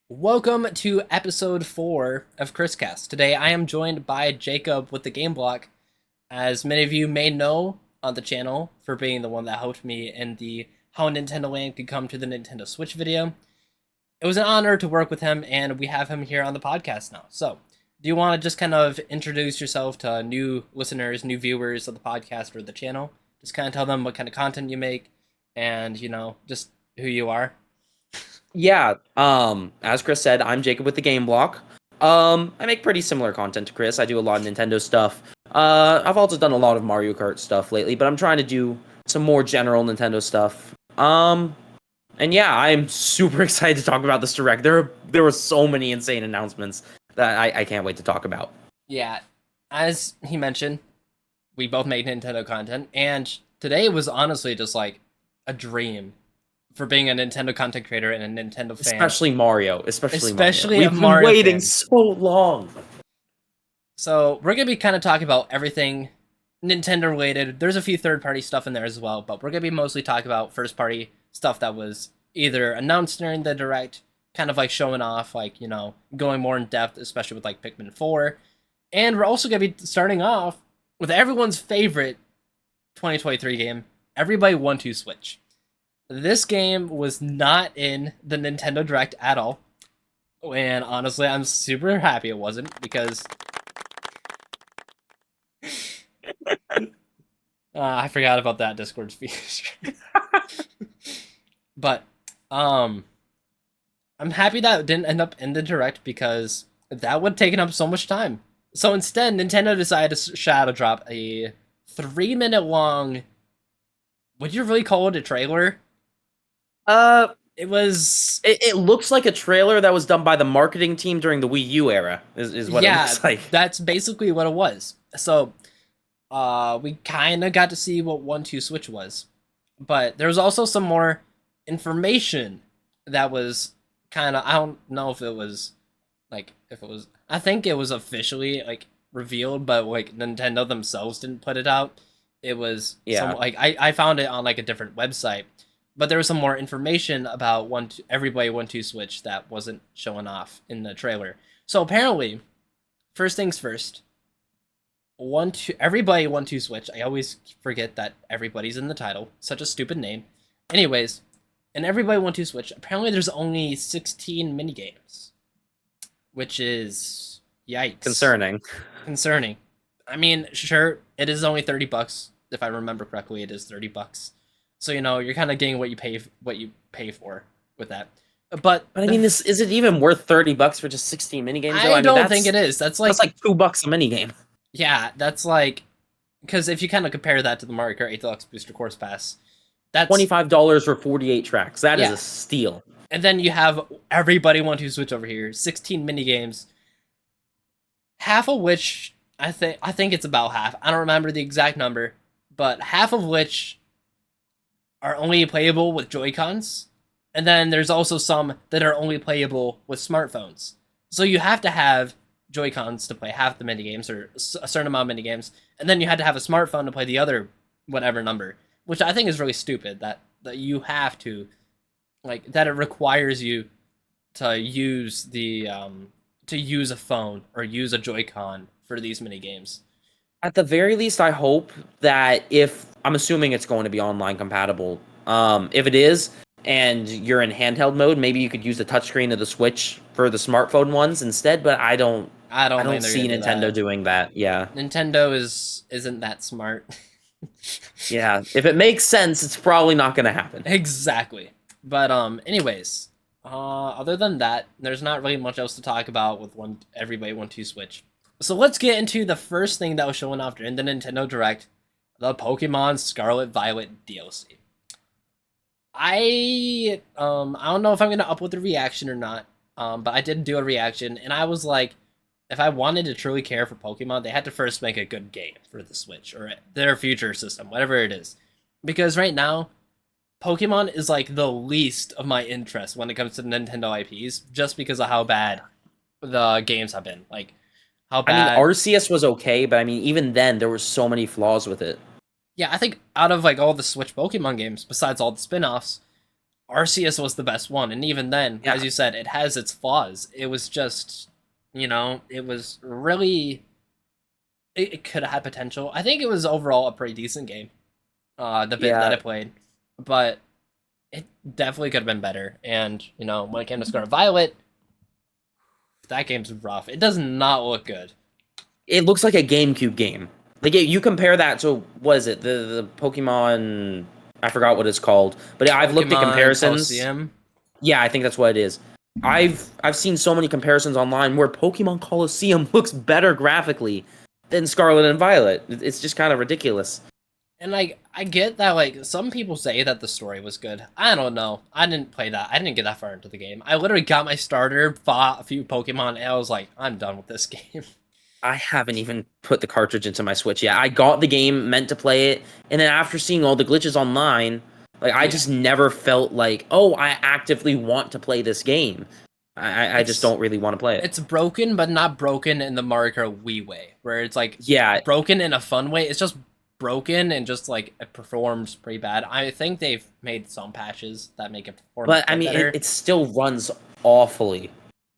Welcome to episode 4 of ChrisCast. Today I am joined by Jacob with the GameBlock. As many of you may know on the channel for being the one that helped me in the How Nintendo Land Could Come to the Nintendo Switch video. It was an honor to work with him, and we have him here on the podcast now. So, do you want to just kind of introduce yourself to new listeners, new viewers of the podcast or the channel? Just kind of tell them what kind of content you make and, just who you are. Yeah, as Chris said, I'm Jacob with the GameBlock. I make pretty similar content to Chris. I do a lot of Nintendo stuff. I've also done a lot of Mario Kart stuff lately, but I'm trying to do some more general Nintendo stuff. And yeah, I'm super excited to talk about this Direct. There were so many insane announcements that I can't wait to talk about. Yeah, as he mentioned, we both make Nintendo content, and today was honestly just like a dream for being a Nintendo content creator and a Nintendo fan. Especially Mario. Especially Mario. We've been Mario waiting fan. so long. So we're going to be kind of talking about everything Nintendo related. There's a few third-party stuff in there as well, but we're going to be mostly talking about first-party stuff that was either announced during the Direct, kind of like showing off, like, going more in depth, especially with like Pikmin 4. And we're also going to be starting off with everyone's favorite 2023 game, Everybody Want to Switch. This game was not in the Nintendo Direct at all. And honestly, I'm super happy it wasn't, because I forgot about that Discord speech. But I'm happy that it didn't end up in the Direct, because that would have taken up so much time. So instead, Nintendo decided to shadow drop a 3-minute long, would you really call it a trailer? It looks like a trailer that was done by the marketing team during the Wii U era, is what it looks like. That's basically what it was. So, we kind of got to see what 1-2 Switch was. But there was also some more information that was kind of, I don't know if it was, I think it was officially, revealed, but, Nintendo themselves didn't put it out. It was, I found it on, a different website. But there was some more information about Everybody 1-2 Switch that wasn't showing off in the trailer. So apparently, first things first, Everybody 1-2 Switch. I always forget that everybody's in the title. Such a stupid name. Anyways, in Everybody 1-2 Switch, apparently there's only 16 minigames. Which is, yikes. Concerning. I mean, sure, it is only $30. If I remember correctly, it is $30. So, you're kind of getting what you pay for with that. But I mean, is it even worth $30 for just 16 minigames? I don't think it is. That's like $2 a minigame. Yeah, that's like, because if you kind of compare that to the Mario Kart 8 Deluxe Booster Course Pass, that's $25 for 48 tracks. That is a steal. And then you have Everybody Want to Switch over here, 16 minigames, half of which I think it's about half. I don't remember the exact number, but half of which are only playable with Joy-Cons, and then there's also some that are only playable with smartphones. So you have to have Joy-Cons to play half the minigames, or a certain amount of minigames, and then you had to have a smartphone to play the other whatever number, which I think is really stupid, that you have to, that it requires you to use use a phone or use a Joy-Con for these minigames. At the very least, I hope that I'm assuming it's going to be online compatible. If it is, and you're in handheld mode, maybe you could use the touchscreen of the Switch for the smartphone ones instead. But I don't see Nintendo doing that. Yeah, Nintendo isn't that smart. Yeah, if it makes sense, it's probably not going to happen. Exactly. But anyways, other than that, there's not really much else to talk about with Everybody 1-2 Switch. So let's get into the first thing that was showing off during the Nintendo Direct, the Pokemon Scarlet Violet DLC. I don't know if I'm gonna upload the reaction or not, but I did do a reaction, and I was like, if I wanted to truly care for Pokemon, they had to first make a good game for the Switch, or their future system, whatever it is. Because right now, Pokemon is like the least of my interest when it comes to Nintendo IPs, just because of how bad the games have been. How bad. I mean, Arceus was okay, but I mean, even then, there were so many flaws with it. Yeah, I think out of all the Switch Pokemon games, besides all the spin-offs, Arceus was the best one, and even then, Yeah, as you said, it has its flaws. It was just, it was really, it could have had potential. I think it was overall a pretty decent game. The bit that I yeah. played, but it definitely could have been better. And when it came to Scarlet Violet, that game's rough. It does not look good. It looks like a GameCube game. Like you compare that to what is it? The Pokemon. I forgot what it's called, but I've looked at Pokemon comparisons. Colosseum. Yeah, I think that's what it is. I've seen so many comparisons online where Pokemon Colosseum looks better graphically than Scarlet and Violet. It's just kind of ridiculous. And like I get that like some people say that the story was good. I don't know. I didn't play that. I didn't get that far into the game. I literally got my starter, fought a few Pokemon, and I was like, I'm done with this game. I haven't even put the cartridge into my Switch yet. I got the game, meant to play it, and then after seeing all the glitches online, like I Yeah. just never felt like, oh, I actively want to play this game. I just don't really want to play it. It's broken, but not broken in the Mario Kart Wii way, where it's like Yeah, broken in a fun way. It's just broken and just like it performs pretty bad. I think they've made some patches that make it perform but a I bit mean, better. it still runs awfully.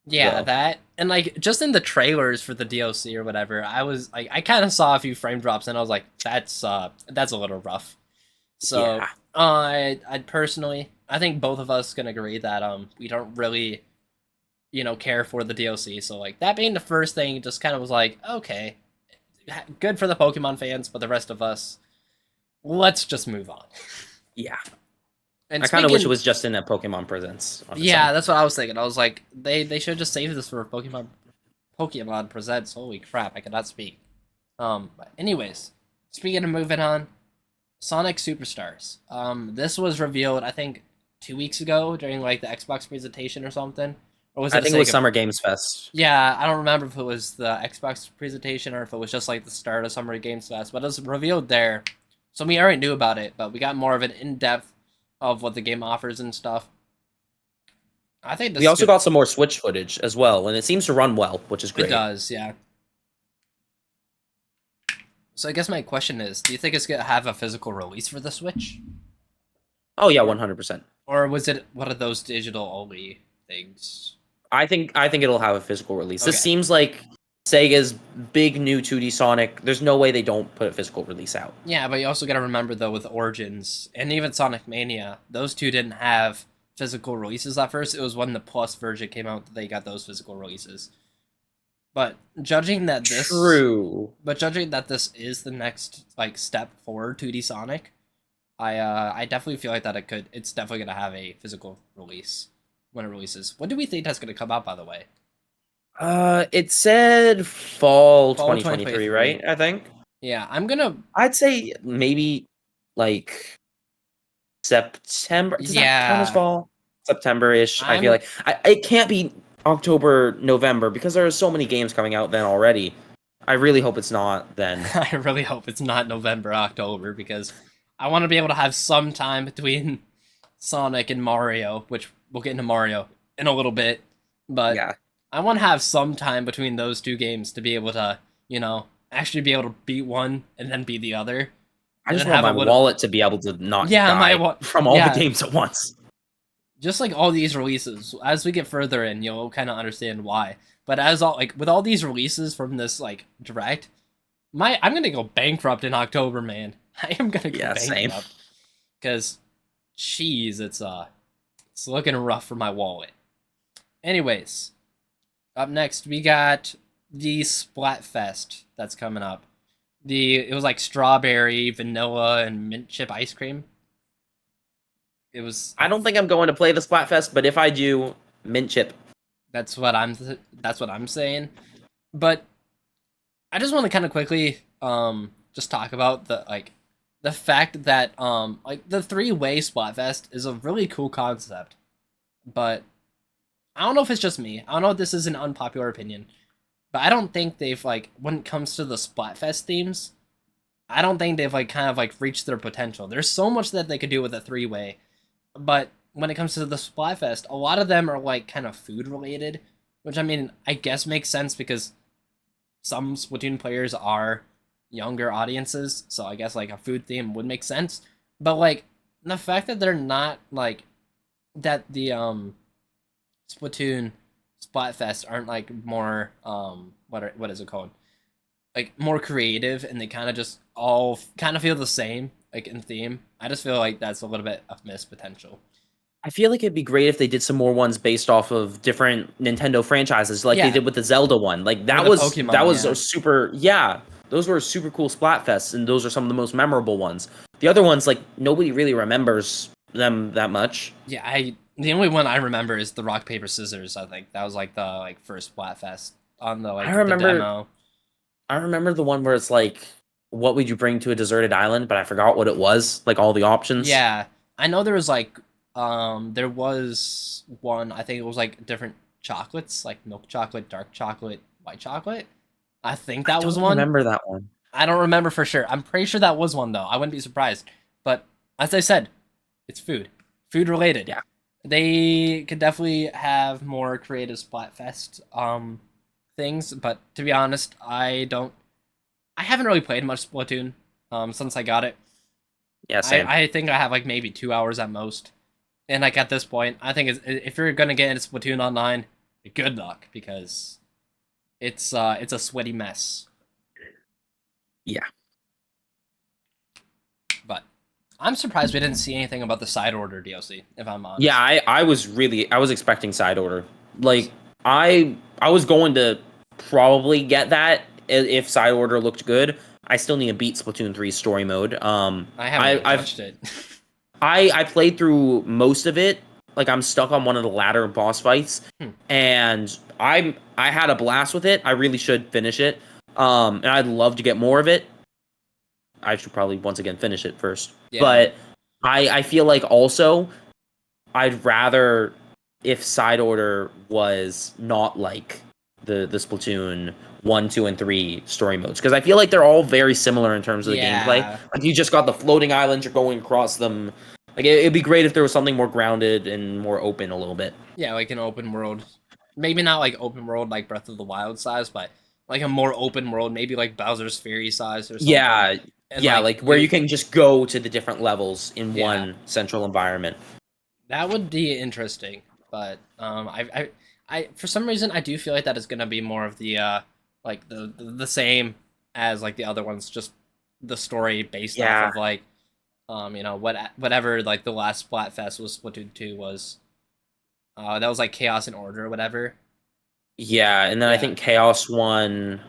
Yeah, Though. that and like just in the trailers for the DLC or whatever, I was like, I kind of saw a few frame drops and I was like, that's a little rough. So, Yeah. I personally, I think both of us can agree that we don't really, care for the DLC. So like that being the first thing, just kind of was like, okay, good for the Pokemon fans, but the rest of us, let's just move on. Yeah. And I kind of wish it speaking, was just in a Pokemon Presents on its yeah, own. that's what I was thinking. I was like, they should just save this for Pokemon Presents. Holy crap, I cannot speak. But anyways, speaking of moving on, Sonic Superstars. This was revealed, I think, 2 weeks ago during like the Xbox presentation or something. Or was I it a think it was Sega? Summer Games Fest. Yeah, I don't remember if it was the Xbox presentation or if it was just like the start of Summer Games Fest, but it was revealed there. So we already knew about it, but we got more of an in-depth of what the game offers and stuff. I think this We is also good. got some more Switch footage as well, and it seems to run well, which is It great. does, yeah. So I guess my question is, do you think it's gonna have a physical release for the Switch? Oh yeah, 100%. Or was it one of those digital only things? I think it'll have a physical release. This Okay. seems like Sega's big new 2D Sonic. There's no way they don't put a physical release out. Yeah, but you also gotta remember though with Origins and even Sonic Mania, those two didn't have physical releases at first. It was when the Plus version came out that they got those physical releases. But True. judging that this is the next like step forward 2D Sonic, I definitely feel like that it's definitely gonna have a physical release when it releases. When do we think that's gonna come out, by the way? It said fall Fall 2023, 2023. right? I think. Yeah, I'm gonna. I'd say maybe like September. Does that count as Yeah, fall? September-ish. I feel I'm. like it can't be October, November because there are so many games coming out then already. I really hope it's not then. I really hope it's not November, October, because I want to be able to have some time between Sonic and Mario, which we'll get into Mario in a little bit, but Yeah. I want to have some time between those two games to be able to, actually be able to beat one and then beat the other, I and just then want have my a little. wallet to be able to not Yeah, die from all the yeah, games at once. just like all these releases. As we get further in, you'll kind of understand why. But as all like with all these releases from this like direct, I'm gonna go bankrupt in October, man. I am gonna go Yeah, same. bankrupt because, jeez, it's looking rough for my wallet. Anyways, up next we got the Splatfest that's coming up. It was like strawberry, vanilla, and mint chip ice cream. It was I don't think I'm going to play the Splatfest, but if I do, mint chip. that's what I'm saying. But I just want to kind of quickly just talk about the fact that like the three-way Splatfest is a really cool concept. But I don't know if it's just me. I don't know if this is an unpopular opinion. But I don't think they've like when it comes to the Splatfest themes, I don't think they've like kind of like reached their potential. There's so much that they could do with a three-way. But when it comes to the Splatfest, a lot of them are like kind of food related, which I mean, I guess makes sense because some Splatoon players are younger audiences, so I guess like a food theme would make sense. But like the fact that they're not like that the Splatoon Splatfest aren't like more what is it called? Like more creative, and they kind of just all kind of feel the same like in theme. I just feel like that's a little bit of missed potential. I feel like it'd be great if they did some more ones based off of different Nintendo franchises, like they Yeah, did with the Zelda one. Like or that the was that Pokemon. was a Yeah, super yeah. Those were super cool Splatfests, and those are some of the most memorable ones. The other ones, like nobody really remembers them that much. yeah. I the only one I remember is the rock paper scissors. I think that was like the like first Splatfest on the I like the remember demo. I remember the one where it's like, what would you bring to a deserted island? But I forgot what it was. Like all the options. Yeah, I know there was like there was one. I think it was like different chocolates, like milk chocolate, dark chocolate, white chocolate. I think I that was don't one. remember that one. I don't remember for sure. I'm pretty sure that was one though. I wouldn't be surprised. But as I said, it's food related. Yeah. They could definitely have more creative Splatfest things. But to be honest, I haven't really played much Splatoon since I got it. Yeah, same. I think I have like maybe 2 hours at most. And like at this point, I think if you're gonna get into Splatoon online, good luck because it's a sweaty mess. Yeah. But I'm surprised we didn't see anything about the side order DLC. If I'm honest. Yeah, I was expecting side order. Like I was going to probably get that if side order looked good. I still need to beat Splatoon 3 story mode. I haven't really I've touched it. I played through most of it. Like I'm stuck on one of the latter boss fights, Hmm. and I had a blast with it. I really should finish it. And I'd love to get more of it. I should probably once again finish it first. Yeah, But I feel like also I'd rather if side order was not like the Splatoon 1, 2, and 3 story modes. Because I feel like they're all very similar in terms of the gameplay. yeah, Like you just got the floating islands, you're going across them. Like it'd be great if there was something more grounded and more open a little bit. yeah. Like an open world, maybe not like open world like Breath of the Wild size, but like a more open world, maybe like Bowser's Fury size or something. Yeah, And yeah, like like where you can just go to the different levels in yeah, one central environment. that would be interesting. But I for some reason I do feel like that is gonna be more of the like the same as like the other ones, just the story based off Yeah, of like whatever like the last Splatfest was Splatoon 2 was. That was like Chaos and Order or whatever. yeah, and then I Yeah. think Chaos won.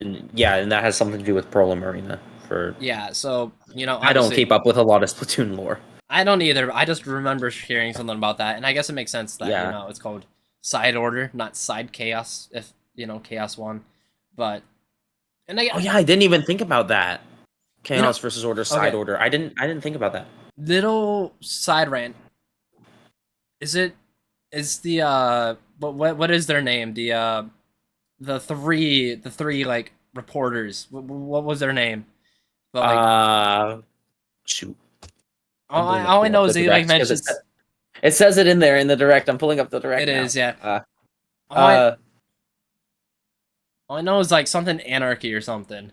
And, yeah, and that has something to do with Pearl Marina. For Yeah, so, I don't obviously keep up with a lot of Splatoon lore. I don't either. I just remember hearing something about that, and I guess it makes sense that, Yeah. it's called Side Order, not Side Chaos, if, Chaos won. But and Oh yeah, I didn't even think about that. you know, Chaos versus Order, side okay, order. I didn't think about that. little side rant. Is the what is their name? The three like reporters. What was their name? But like Uh Shoot. I'm going to all I pull up know the is he like direct because mentions it says it in there in the direct. I'm pulling up the direct it now. is, yeah. Uh All I uh all I know is like something anarchy or something.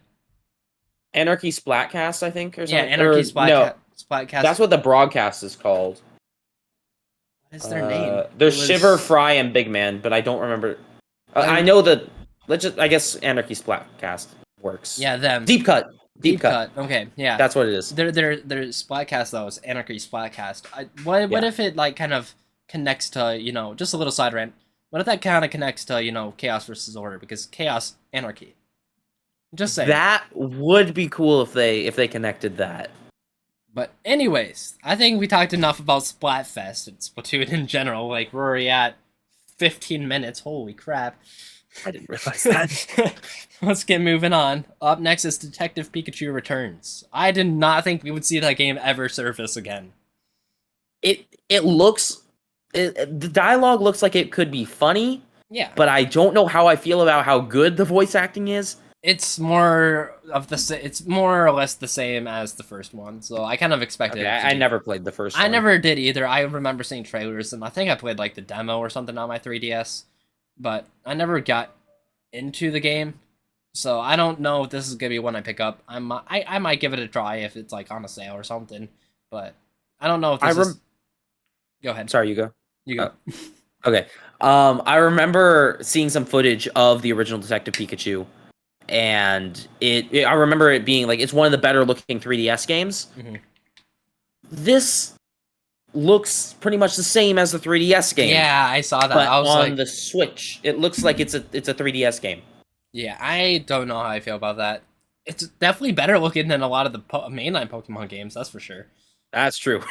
Anarchy Splatcast, I think, or Yeah, something. Or anarchy no, splatcast. that's what the broadcast is called. What is their name? It There's Shiver, was Fry, and Big Man, but I don't remember. I I know that. Let's just. I guess Anarchy Splatcast works. yeah, them. Deep cut. Deep Deep cut. cut. Okay, yeah. That's what it is. Their splatcast though is anarchy splatcast. What Yeah. if it like kind of connects to, just a little side rant. What if that kind of connects to, chaos versus order, because chaos anarchy. Just saying. That would be cool if they connected that. But anyways, I think we talked enough about Splatfest and Splatoon in general. Like we're already at 15 minutes. Holy crap. I didn't realize that. Let's get moving on. Up next is Detective Pikachu Returns. I did not think we would see that game ever surface again. It looks the dialogue looks like it could be funny, Yeah, but I don't know how I feel about how good the voice acting is. it's more of it's more or less the same as the first one, so I kind of expected Okay, it to I be. never played the first I one. never did either. I remember seeing trailers, and I think I played like the demo or something on my 3DS, but I never got into the game. So I don't know if this is gonna be one I pick up. I might give it a try if it's like on a sale or something, but I don't know if I this is. Go ahead. Sorry, you go. You go. Okay. I remember seeing some footage of the original Detective Pikachu, and I remember it being like it's one of the better looking 3DS games. Mm-hmm. This looks pretty much the same as the 3DS game. Yeah, I saw that. But I was on like, the Switch, it looks like it's a 3DS game. yeah, I don't know how I feel about that. It's definitely better looking than a lot of the mainline Pokemon games, that's for sure. That's true.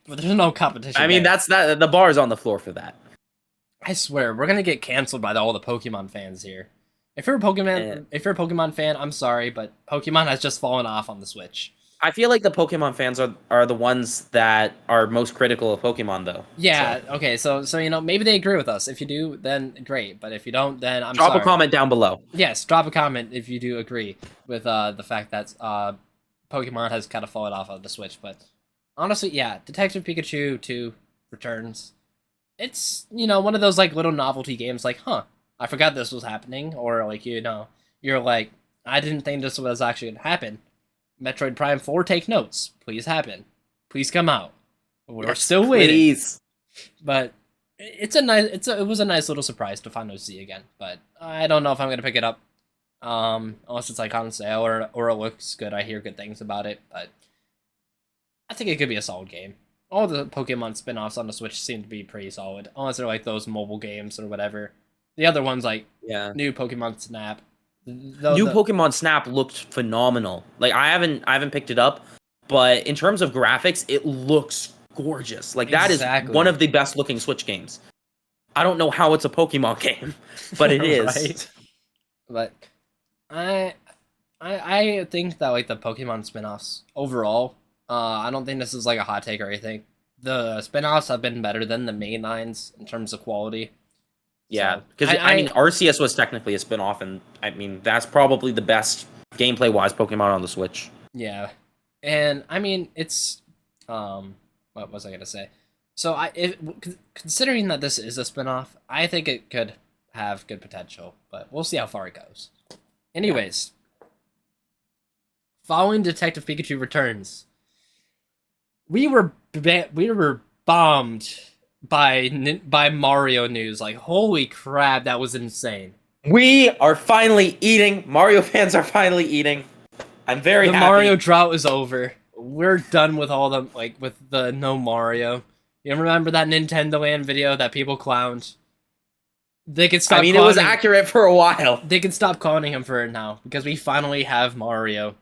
But there's no competition. I mean, there. that's that. The bar is on the floor for that. I swear, we're gonna get canceled by all the Pokemon fans here. If you're a Pokemon fan, I'm sorry, but Pokemon has just fallen off on the Switch. I feel like the Pokemon fans are the ones that are most critical of Pokemon, though. Yeah. So. Okay. So maybe they agree with us. If you do, then great. But if you don't, then I'm drop sorry. a comment down below. Yes, drop a comment if you do agree with the fact that Pokemon has kind of fallen off of the Switch. But honestly, yeah, Detective Pikachu 2 returns. It's one of those like little novelty games. Like, I forgot this was happening, or like you're like, I didn't think this was actually gonna happen. Metroid Prime 4, take notes. Please happen. Please come out. We're still waiting. Please. But it was a nice little surprise to finally see again. But I don't know if I'm gonna pick it up. Unless it's like on sale or it looks good. I hear good things about it, but I think it could be a solid game. All the Pokemon spin-offs on the Switch seem to be pretty solid, unless they're like those mobile games or whatever. The other ones like new Pokemon Snap. Pokemon Snap looked phenomenal. Like I haven't picked it up, but in terms of graphics, it looks gorgeous. Like that is one of the best looking Switch games. I don't know how it's a Pokemon game, but it is. Right? But I think that like the Pokemon spin-offs overall, I don't think this is like a hot take or anything. The spin-offs have been better than the main lines in terms of quality. Yeah, because I mean, Arceus was technically a spin-off, and I mean, that's probably the best gameplay-wise Pokemon on the Switch. Yeah, and I mean, it's, what was I gonna say? So considering that this is a spin-off, I think it could have good potential, but we'll see how far it goes. Anyways, following Detective Pikachu returns, we were bombed by Mario news. Like, holy crap, that was insane. We are finally eating. Mario fans are finally eating. I'm very happy. The Mario drought is over. We're done with all the with the no Mario. You remember that Nintendo Land video that people clowned? They could stop. I mean, it was accurate for a while. They can stop clowning him for it now because we finally have Mario.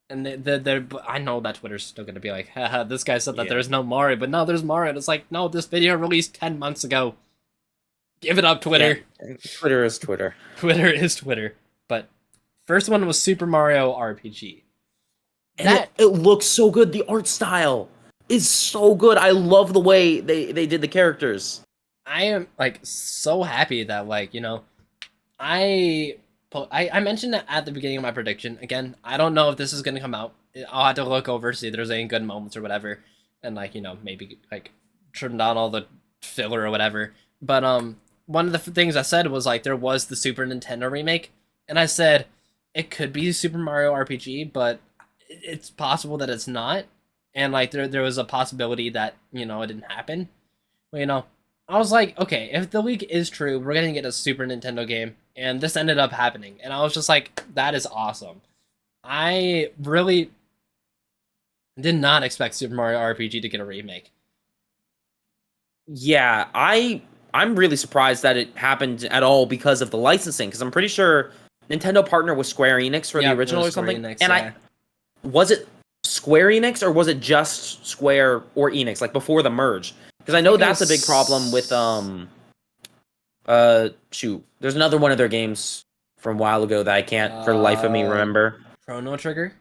And I know that Twitter's still gonna be like, haha, this guy said that there's no Mario, but no, there's Mario. And it's like, no, this video released 10 months ago. Give it up, Twitter. Yeah, Twitter is Twitter. Twitter is Twitter. But first one was Super Mario RPG. And it looks so good. The art style is so good. I love the way they did the characters. I am like so happy that I mentioned it at the beginning of my prediction. Again, I don't know if this is going to come out. I'll have to look over, see if there's any good moments or whatever. And maybe trim down all the filler or whatever. But one of the things I said was there was the Super Nintendo remake. And I said, it could be Super Mario RPG, but it's possible that it's not. And there was a possibility that, it didn't happen. Well, I was like, okay, if the leak is true, we're going to get a Super Nintendo game. And this ended up happening. And I was just like, that is awesome. I really did not expect Super Mario RPG to get a remake. Yeah, I'm really surprised that it happened at all because of the licensing. Because I'm pretty sure Nintendo partnered with Square Enix for the original or something. Enix, was it Square Enix or was it just Square or Enix, like before the merge? Because I know that's a big problem with there's another one of their games from a while ago that I can't for the life of me remember. Chrono Trigger?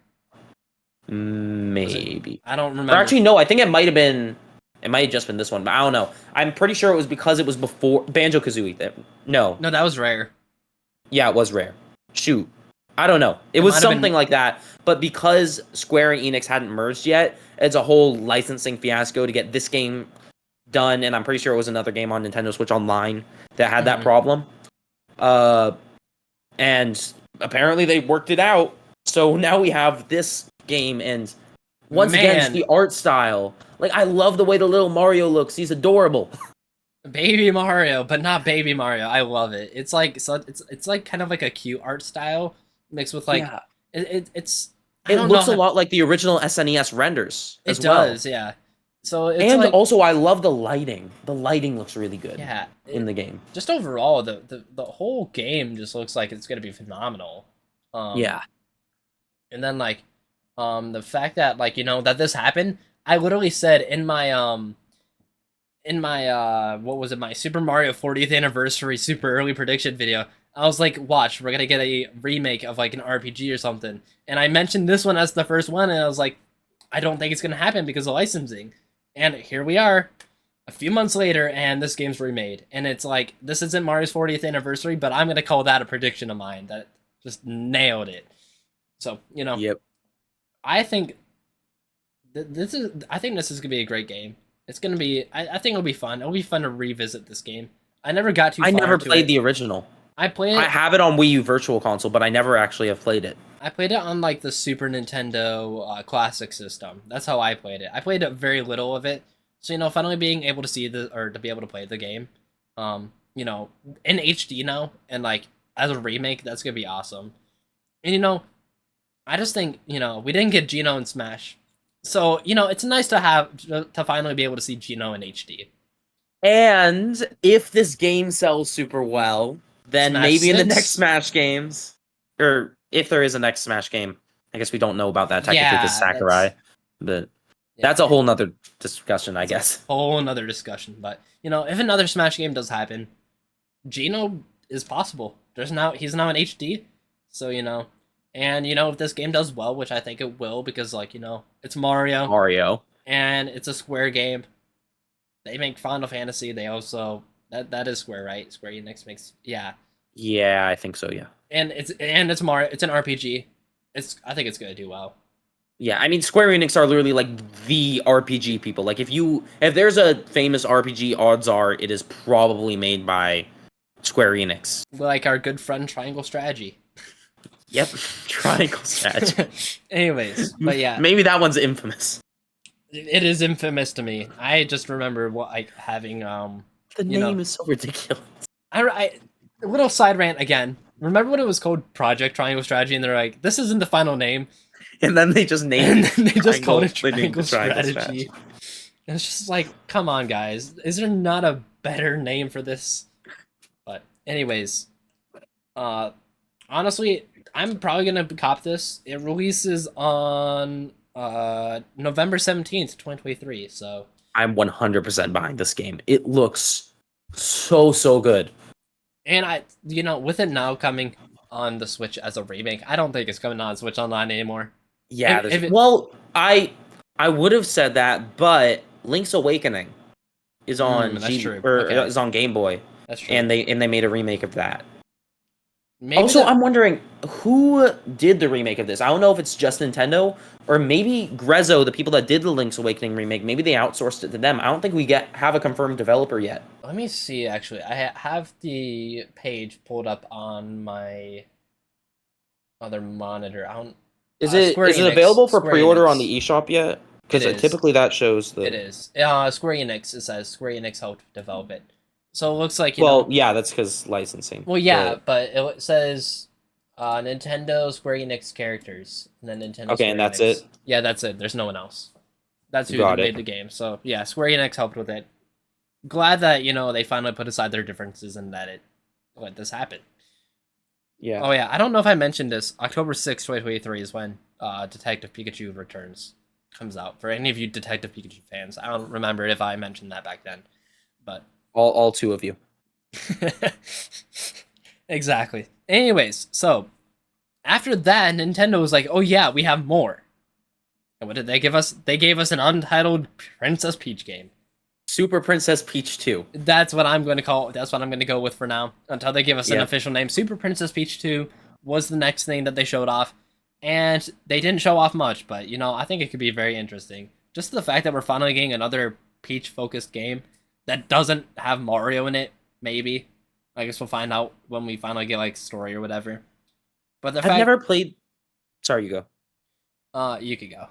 Maybe. I don't remember. Or actually, no, I think it might have just been this one, but I don't know. I'm pretty sure it was because it was before Banjo-Kazooie. No, that was Rare. Yeah, it was Rare. Shoot. I don't know. It was something like that, but because Square and Enix hadn't merged yet, it's a whole licensing fiasco to get this game done, and I'm pretty sure it was another game on Nintendo Switch Online that had that problem. And apparently they worked it out. So now we have this game, and once again, the art style Like, I love the way the little Mario looks. He's adorable. Baby Mario, but not Baby Mario. I love it. It's like so it's like kind of like a cute art style mixed with like Yeah. it's I It don't know looks a how lot like the original SNES renders it as well. does, yeah. So it's And like also, I love the lighting. The lighting looks really good yeah, in the game. just overall the whole game just looks like it's gonna be phenomenal. Um, Yeah. and then like the fact that like that this happened, I literally said in my what was it, my Super Mario 40th anniversary super early prediction video. I was like, watch, we're gonna get a remake of like an RPG or something. And I mentioned this one as the first one, and I was like, I don't think it's gonna happen because of licensing. And here we are, a few months later, and this game's remade. And it's like, this isn't Mario's 40th anniversary, but I'm gonna call that a prediction of mine that just nailed it. So, Yep. I think this is gonna be a great game. It's gonna be. I think it'll be fun. It'll be fun to revisit this game. I never got too I far never into played it. the original. I played I it. have it on Wii U Virtual Console, but I never actually have played it. I played it on like the Super Nintendo Classic system. That's how I played it. I played very little of it. So finally being able to see to be able to play the game, in HD now and like as a remake, that's gonna be awesome. And I just think we didn't get Geno in Smash, so it's nice to have to finally be able to see Geno in HD. And if this game sells super well, then Smash maybe in the 6? next Smash games, or if there is a next Smash game, I guess we don't know about that technically because Yeah, Sakurai, but yeah, that's a whole nother discussion, I it's a guess. whole nother discussion. But if another Smash game does happen, Geno is possible. He's now in HD, so and if this game does well, which I think it will, because like it's Mario Mario. and it's a Square game. They make Final Fantasy. They also that is Square, right? Square Enix makes, yeah, Yeah, I think so, yeah. and it's Mario. It's an RPG. I think it's gonna do well. Yeah, I mean Square Enix are literally like the RPG people. Like if there's a famous RPG, odds are it is probably made by Square Enix. Like our good friend Triangle Strategy. Yep, Triangle Strategy. Anyways, but yeah, Maybe that one's infamous. it is infamous to me. I just remember what like having The name is so ridiculous. I a little side rant again. Remember when it was called Project Triangle Strategy, and they're like, this isn't the final name, And then they just and named then they just called it They named Triangle it Triangle Strategy. And it's just like, come on, guys, is there not a better name for this? But anyways, honestly, I'm probably gonna cop this. It releases on November 17th, 2023. So I'm 100% behind this game. It looks so good. and with it now coming on the Switch as a remake, I don't think it's coming on Switch Online anymore. Yeah, If it, well, I would have said that, but Link's Awakening is on that's true. or Okay. is on Game Boy, That's true. and they made a remake of that. Maybe Also, I'm wondering who did the remake of this. I don't know if it's just Nintendo or maybe Grezzo, the people that did the Link's Awakening remake. Maybe they outsourced it to them. I don't think we have a confirmed developer yet. let me see. Actually, I have the page pulled up on my other monitor. I don't. Is Square it Enix- available for Square pre-order Enix. on the eShop yet? Because It is. typically that shows the. It is. Square Enix. It says Square Enix helped develop it. So it looks like Yeah, that's because licensing. Well, yeah, but it says Nintendo Square Enix characters, and then Nintendo. Okay, Square and that's Enix. it? Yeah, that's it. There's no one else. That's who Got made it. the game. So yeah, Square Enix helped with it. Glad that they finally put aside their differences and that let this happen. Yeah. Oh yeah, I don't know if I mentioned this. October 6th, 2023 is when Detective Pikachu Returns comes out. For any of you Detective Pikachu fans, I don't remember if I mentioned that back then, but All two of you. exactly. Anyways, so after that, Nintendo was like, "Oh yeah, we have more." And what did they give us? They gave us an untitled Princess Peach game. Super Princess Peach 2. That's what I'm going to call. That's what I'm going to go with for now until they give us an Yeah. official name. Super Princess Peach 2 was the next thing that they showed off, and they didn't show off much, but I think it could be very interesting. Just the fact that we're finally getting another Peach-focused game that doesn't have Mario in it. Maybe, I guess we'll find out when we finally get like story or whatever. But the I've fact, never played. Sorry, you go. you could go.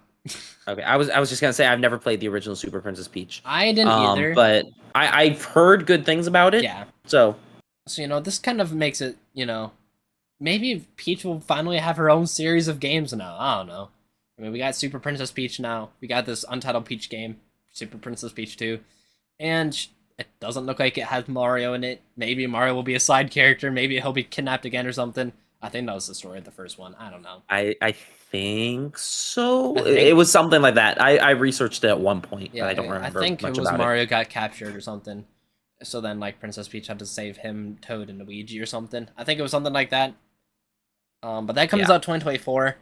Okay, I was just gonna say I've never played the original Super Princess Peach. I didn't either. But I've heard good things about it. Yeah. So So, this kind of makes it, maybe Peach will finally have her own series of games now. I don't know. I mean, we got Super Princess Peach now. We got this Untitled Peach game, Super Princess Peach 2. And it doesn't look like it has Mario in it. Maybe Mario will be a side character. Maybe he'll be kidnapped again or something. I think that was the story of the first one. I don't know. I think so. I It think, was something like that. I researched it at one point, but yeah, I don't I remember think it much was about it. Mario got captured or something. So then, like, Princess Peach had to save him, Toad, and Luigi or something. I think it was something like that. But that comes Yeah. out 2024.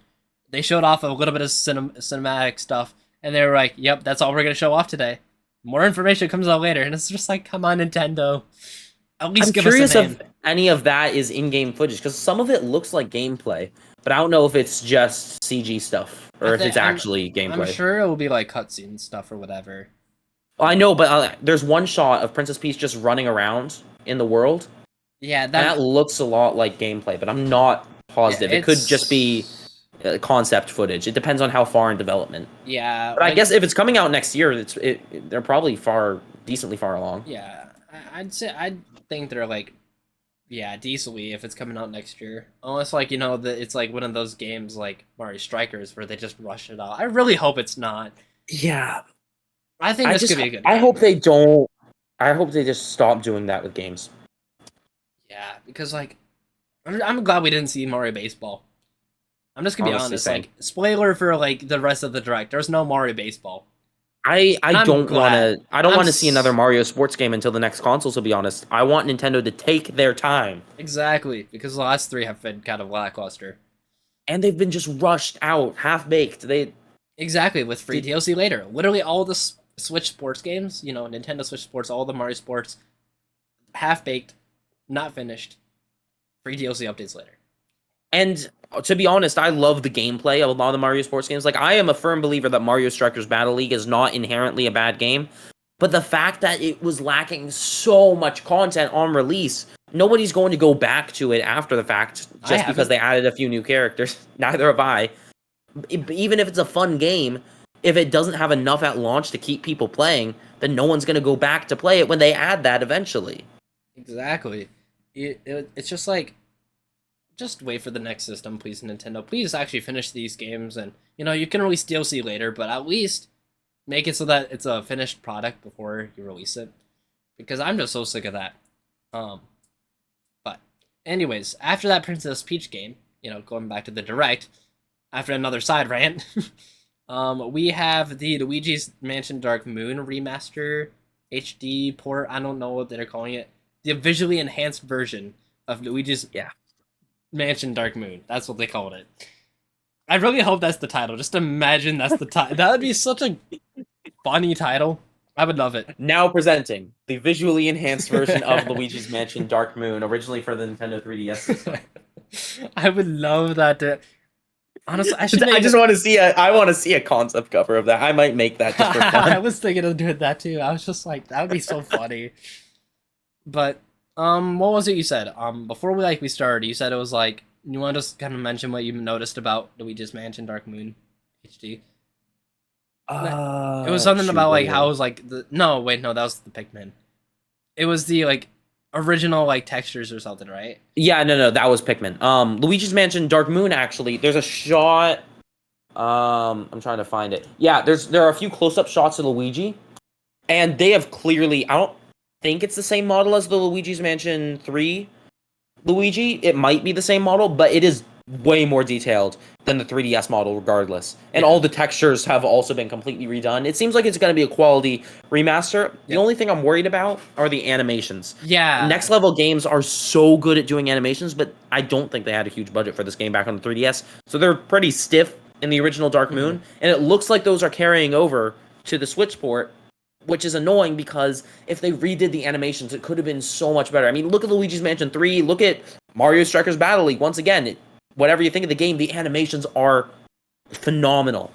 They showed off a little bit of cinematic stuff, and they were like, "Yep, that's all we're gonna show off today." More information comes out later, and it's just like, "Come on, Nintendo, at least I'm give us curious a name." if any of that is in-game footage because some of it looks like gameplay, but I don't know if it's just CG stuff or if it's actually I'm gameplay. sure it will be like cutscene stuff or whatever. Well, I know, but there's one shot of Princess Peach just running around in the world, Yeah, and that looks a lot like gameplay, but I'm not positive. It could just be concept footage. It depends on how far in development. Yeah, But I guess if it's coming out next year, they're probably decently far along. yeah. I'd think they're like, yeah, decently if it's coming out next year. Unless like it's like one of those games like Mario Strikers where they just rush it out. I really hope it's not. Yeah, I think this could be a good I game. hope they don't. I hope they just stop doing that with games. Yeah, because like I'm glad we didn't see Mario Baseball. I'm just gonna be Honestly, honest. same. Like spoiler for like the rest of the direct. There's no Mario Baseball. I I'm don't want glad. to. I don't I'm want to see another s- Mario sports game until the next console. To be honest, I want Nintendo to take their time, Exactly, because the last three have been kind of lackluster. and they've been just rushed out, half baked. Exactly, with free Did- DLC later. Literally all the Switch sports games, Nintendo Switch Sports, all the Mario Sports, half baked, not finished. Free DLC updates later. And to be honest, I love the gameplay of a lot of the Mario sports games. Like, I am a firm believer that Mario Strikers Battle League is not inherently a bad game, but the fact that it was lacking so much content on release, nobody's going to go back to it after the fact just because they added a few new characters. Neither have I. Even if it's a fun game, if it doesn't have enough at launch to keep people playing, then no one's going to go back to play it when they add that eventually. Exactly. It's just like, just wait for the next system, please, Nintendo. Please actually finish these games, and you can release DLC later, but at least make it so that it's a finished product before you release it. Because I'm just so sick of that. But anyways, after that Princess Peach game, going back to the direct, after another side rant, we have the Luigi's Mansion Dark Moon remaster HD port. I don't know what they're calling it. The visually enhanced version of Luigi's Mansion Dark Moon. That's what they called it. I really hope that's the title. Just imagine that's the title. That would be such a funny title. I would love it. Now presenting the visually enhanced version of Luigi's Mansion Dark Moon, originally for the Nintendo 3DS system. I would love that. Honestly, I should. I just want to see I want to see a concept cover of that. I might make that just for fun. I was thinking of doing that too. I was just like, that would be so funny. But what was it you said? Before we started, you said it was like you want to just kind of mention what you noticed about Luigi's Mansion Dark Moon HD. It was something about like how it was like no, that was the Pikmin. It was the like original like textures or something, right? Yeah, no, that was Pikmin. Luigi's Mansion Dark Moon, actually, there's a shot. I'm trying to find it. Yeah, there are a few close-up shots of Luigi, and they have clearly. I don't think it's the same model as the Luigi's Mansion 3 Luigi. It might be the same model, but it is way more detailed than the 3DS model regardless. And all the textures have also been completely redone. It seems like it's going to be a quality remaster. The only thing I'm worried about are the animations. Yeah. Next Level Games are so good at doing animations, but I don't think they had a huge budget for this game back on the 3DS. So they're pretty stiff in the original Dark Moon, and it looks like those are carrying over to the Switch port, which is annoying because if they redid the animations, it could have been so much better. I mean, look at Luigi's Mansion 3, look at Mario Strikers Battle League. Once again, whatever you think of the game, the animations are phenomenal.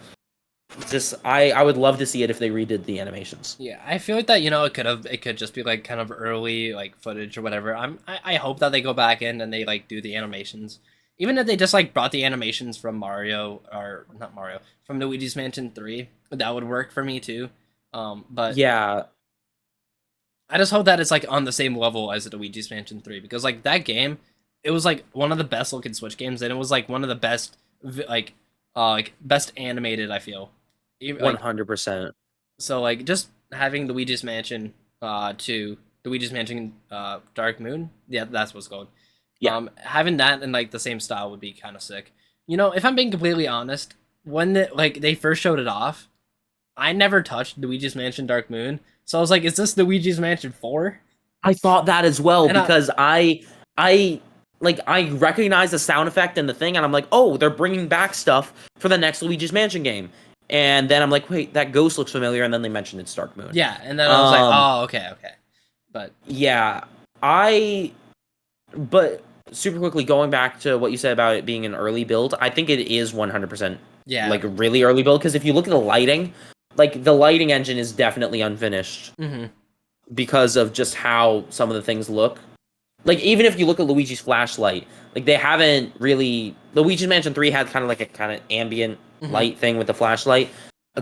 Just I would love to see it if they redid the animations. Yeah, I feel like that it could just be like kind of early like footage or whatever. I hope that they go back in and they like do the animations Even if they just like brought the animations from Mario or not Mario from Luigi's Mansion 3, that would work for me too. But Yeah, I just hope that it's like on the same level as Luigi's Mansion 3 because like that game, it was like one of the best looking Switch games and it was like one of the best like best animated. I feel, like 100%. so like just having Luigi's Mansion to Luigi's Mansion Dark Moon, yeah, that's what's called. Yeah. Having that in like the same style would be kind of sick. You know, if I'm being completely honest, when they first showed it off, I never touched Luigi's Mansion Dark Moon. So I was like, is this Luigi's Mansion 4? I thought that as well And because I like I recognize the sound effect and the thing, and I'm like, oh, they're bringing back stuff for the next Luigi's Mansion game. And then I'm like, wait, that ghost looks familiar, and then they mentioned it's Dark Moon. yeah, and then I was like, oh, okay. But Yeah, but super quickly going back to what you said about it being an early build, I think it is 100% yeah. like a really early build because if you look at the lighting, like the lighting engine is definitely unfinished because of just how some of the things look. Like even if you look at Luigi's flashlight, like they haven't really Luigi's Mansion 3 had kind of like a kind of ambient light thing with the flashlight.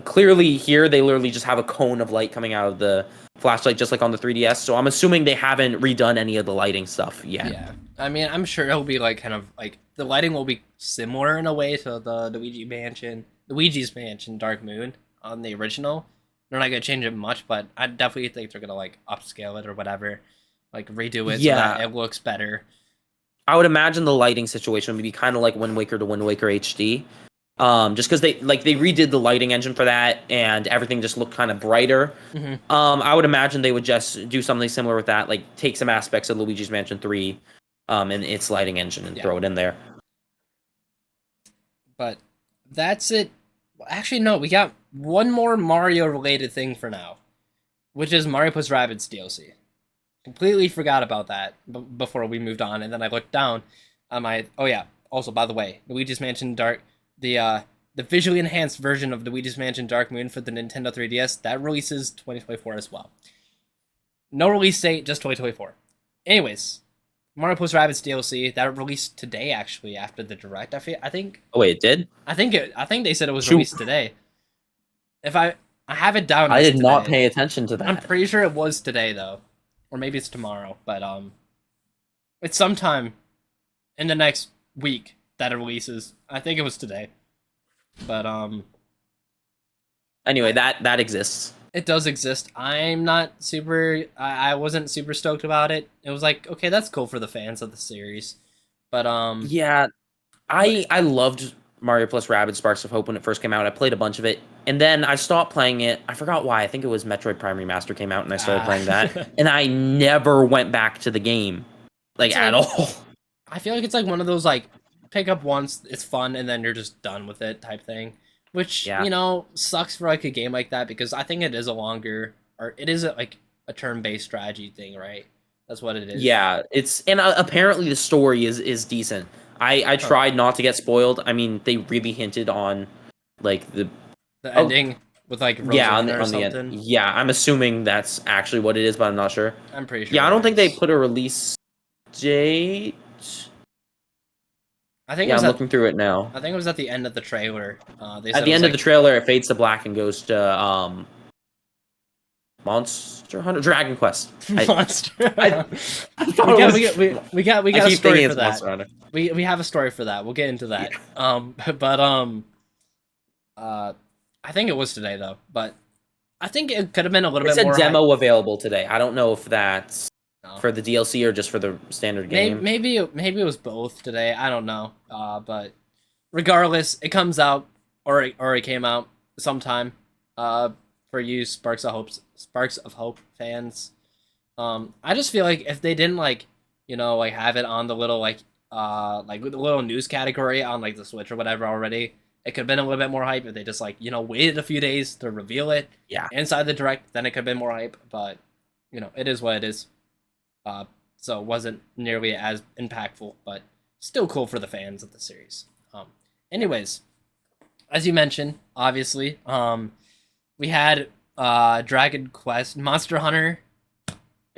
Clearly here they literally just have a cone of light coming out of the flashlight just like on the 3DS. So I'm assuming they haven't redone any of the lighting stuff yet. Yeah. I mean, I'm sure it'll be like kind of like the lighting will be similar in a way to the Luigi's Mansion Dark Moon on the original. They're not gonna change it much, but I definitely think they're gonna like upscale it or whatever, like redo it so that it looks better. I would imagine the lighting situation would be kind of like Wind Waker to Wind Waker HD. Just because they redid the lighting engine for that and everything just looked kind of brighter. I would imagine they would just do something similar with that, like take some aspects of Luigi's Mansion 3 and its lighting engine and throw it in there. But that's it. Actually, no, we got one more Mario related thing for now, which is Mario plus Rabbids DLC. Completely forgot about that before we moved on, and then I looked down on my. Oh yeah. Also, by the way, Luigi's Mansion Dark, the visually enhanced version of Luigi's Mansion Dark Moon for the Nintendo 3DS that releases 2024 as well. No release date, just 2024. Anyways, Mario plus Rabbids DLC that released today actually after the direct. I think. Oh wait, it did? I think they said it was released today. If I have it down. I did not pay attention to that. I'm pretty sure it was today though, or maybe it's tomorrow. But it's sometime in the next week that it releases. I think it was today. But anyway, that exists. It does exist. I'm not super. I wasn't super stoked about it. It was like, okay, that's cool for the fans of the series, but yeah, I loved Mario plus Rabbids Sparks of Hope when it first came out. I played a bunch of it, and then I stopped playing it. I forgot why. I think it was Metroid Prime Remaster came out, and I started playing that, and I never went back to the game, at all. I feel like it's like one of those like pick up once, it's fun, and then you're just done with it type thing. Which, you know, sucks for like a game like that because I think it is like a turn-based strategy thing, right? That's what it is. Yeah, and apparently the story is decent. I tried not to get spoiled. I mean, they really hinted on like the ending with like Rosalina or something. The end. Yeah, I'm assuming that's actually what it is, but I'm not sure. I'm pretty sure. Yeah, I don't think they put a release date. I think I'm looking through it now. I think it was at the end of the trailer. They said at the end of the trailer, it fades to black and goes to Monster Hunter Dragon Quest. Monster. We got a story for that. We have a story for that. We'll get into that. Yeah. I think it was today though. But I think it could have been a little bit more. It's a demo available today. I don't know if that's for the DLC or just for the standard game. Maybe it was both today. I don't know. But regardless, it comes out or it came out sometime. For you Sparks of Hope fans. I just feel like if they didn't have it on the little the little news category on like the Switch or whatever already, it could have been a little bit more hype if they just waited a few days to reveal it. Yeah. Inside the direct, then it could have been more hype. But it is what it is. So it wasn't nearly as impactful, but still cool for the fans of the series. Anyways, as you mentioned, obviously, we had Dragon Quest, Monster Hunter.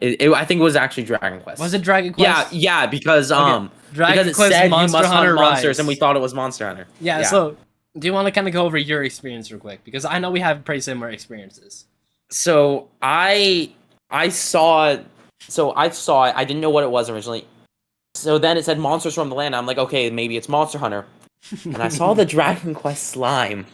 I think it was actually Dragon Quest. Was it Dragon Quest? Yeah, because Dragon it Quest said you Monster must Hunter hunt monsters, Rise. and we thought it was Monster Hunter. Yeah, so do you want to kind of go over your experience real quick? Because I know we have pretty similar experiences. So I saw it. So I saw it. I didn't know what it was originally. So then it said Monsters from the Land. I'm like, okay, maybe it's Monster Hunter. And I saw the Dragon Quest slime.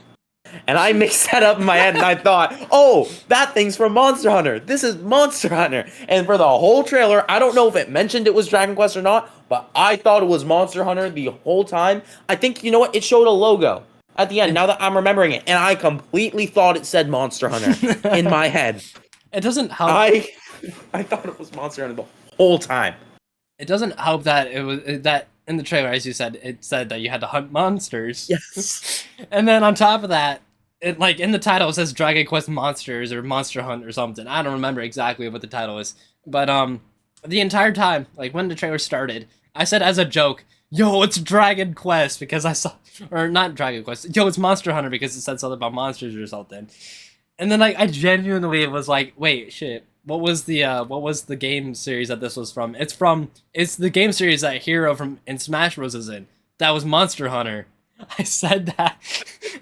And I mixed that up in my head, and I thought, oh, that thing's from Monster Hunter. This is Monster Hunter. And for the whole trailer, I don't know if it mentioned it was Dragon Quest or not, but I thought it was Monster Hunter the whole time. I think, you know what? It showed a logo at the end, now that I'm remembering it. And I completely thought it said Monster Hunter in my head. It doesn't help. I thought it was Monster Hunter the whole time. It doesn't help that it was that in the trailer, as you said, it said that you had to hunt monsters. Yes. And then on top of that, it like in the title it says Dragon Quest Monsters or Monster Hunt or something. I don't remember exactly what the title is, but the entire time, like when the trailer started, I said as a joke, "Yo, it's Dragon Quest," because I saw, or not Dragon Quest. Yo, it's Monster Hunter because it said something about monsters or something. And then like I genuinely was like, "Wait, shit." What was the game series that this was from? It's the game series that Hero from in Smash Bros is in. That was Monster Hunter. I said that,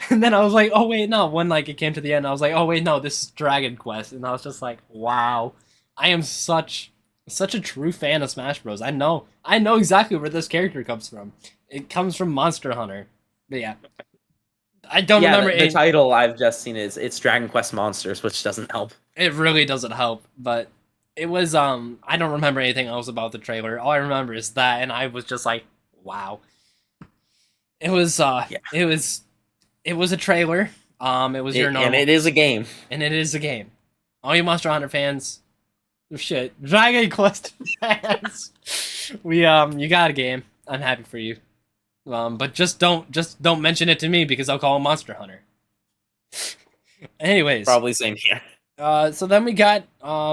and then I was like, oh wait, no. When like it came to the end, I was like, oh wait, no, this is Dragon Quest, and I was just like, wow, I am such a true fan of Smash Bros. I know exactly where this character comes from. It comes from Monster Hunter. But yeah, I don't remember the title I've just seen is it's Dragon Quest Monsters, which doesn't help. It really doesn't help, but it was I don't remember anything else about the trailer. All I remember is that, and I was just like, wow. It was it was a trailer. It was your normal, and it is a game. And it is a game. All you Monster Hunter fans, shit, Dragon Quest fans, you got a game. I'm happy for you. But just don't mention it to me because I'll call it Monster Hunter. Anyways, probably same here. So then we got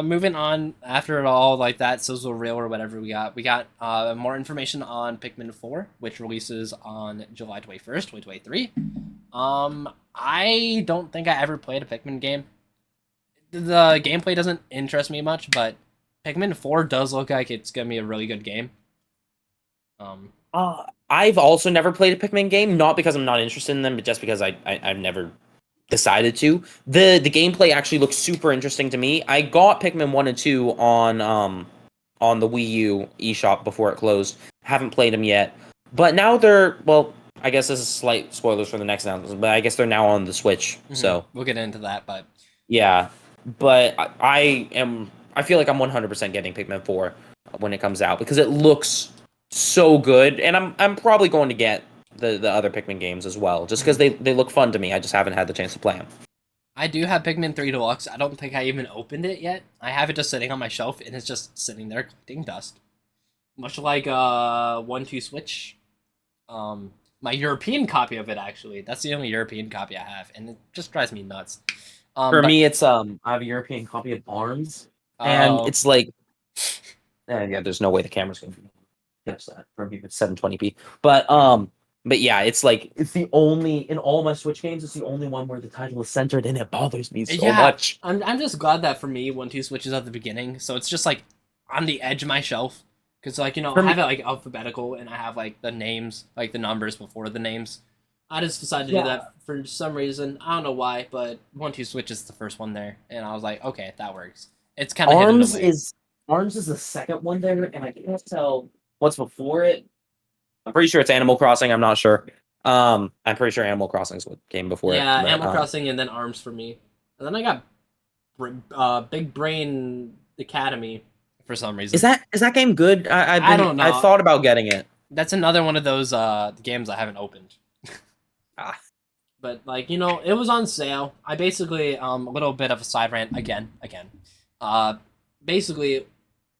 moving on after it all, like that sizzle reel or whatever we got more information on Pikmin 4, which releases on July 21st, 2023. I don't think I ever played a Pikmin game. The gameplay doesn't interest me much, but Pikmin 4 does look like it's gonna be a really good game. I've also never played a Pikmin game, not because I'm not interested in them, but just because I've never decided to. The gameplay actually looks super interesting to me. I got Pikmin 1 and 2 on the Wii U eShop before it closed. Haven't played them yet. But now they're, well, I guess this is slight spoilers for the next announcement, but I guess they're now on the Switch. Mm-hmm. So we'll get into that, but yeah. But I feel like I'm 100% getting Pikmin 4 when it comes out because it looks so good, and I'm probably going to get the other Pikmin games as well, just because they look fun to me. I just haven't had the chance to play them. I do have Pikmin 3 Deluxe. I don't think I even opened it yet. I have it just sitting on my shelf, and it's just sitting there collecting dust. Much like 1-2 Switch. My European copy of it, actually. That's the only European copy I have, and it just drives me nuts. For me, it's I have a European copy of ARMS, and it's like, yeah, there's no way the camera's going to catch that. For me, it's 720p, But yeah, it's like, it's the only, in all my Switch games, it's the only one where the title is centered, and it bothers me so much. I'm just glad that for me, 1-2 Switch is at the beginning, so it's just like on the edge of my shelf. Because, like, you know, I have it like alphabetical, and I have like the names, like the numbers before the names. I just decided to do that for some reason. I don't know why, but 1-2 Switch is the first one there, and I was like, okay, that works. It's kind of ARMS is the second one there, and I can't tell what's before it. I'm pretty sure it's Animal Crossing. I'm not sure. I'm pretty sure Animal Crossing is what came before it. Yeah, Animal Crossing and then ARMS for me. And then I got Big Brain Academy for some reason. Is that game good? I don't know. I thought about getting it. That's another one of those games I haven't opened. But like, you know, it was on sale. I basically a little bit of a side rant again. Basically,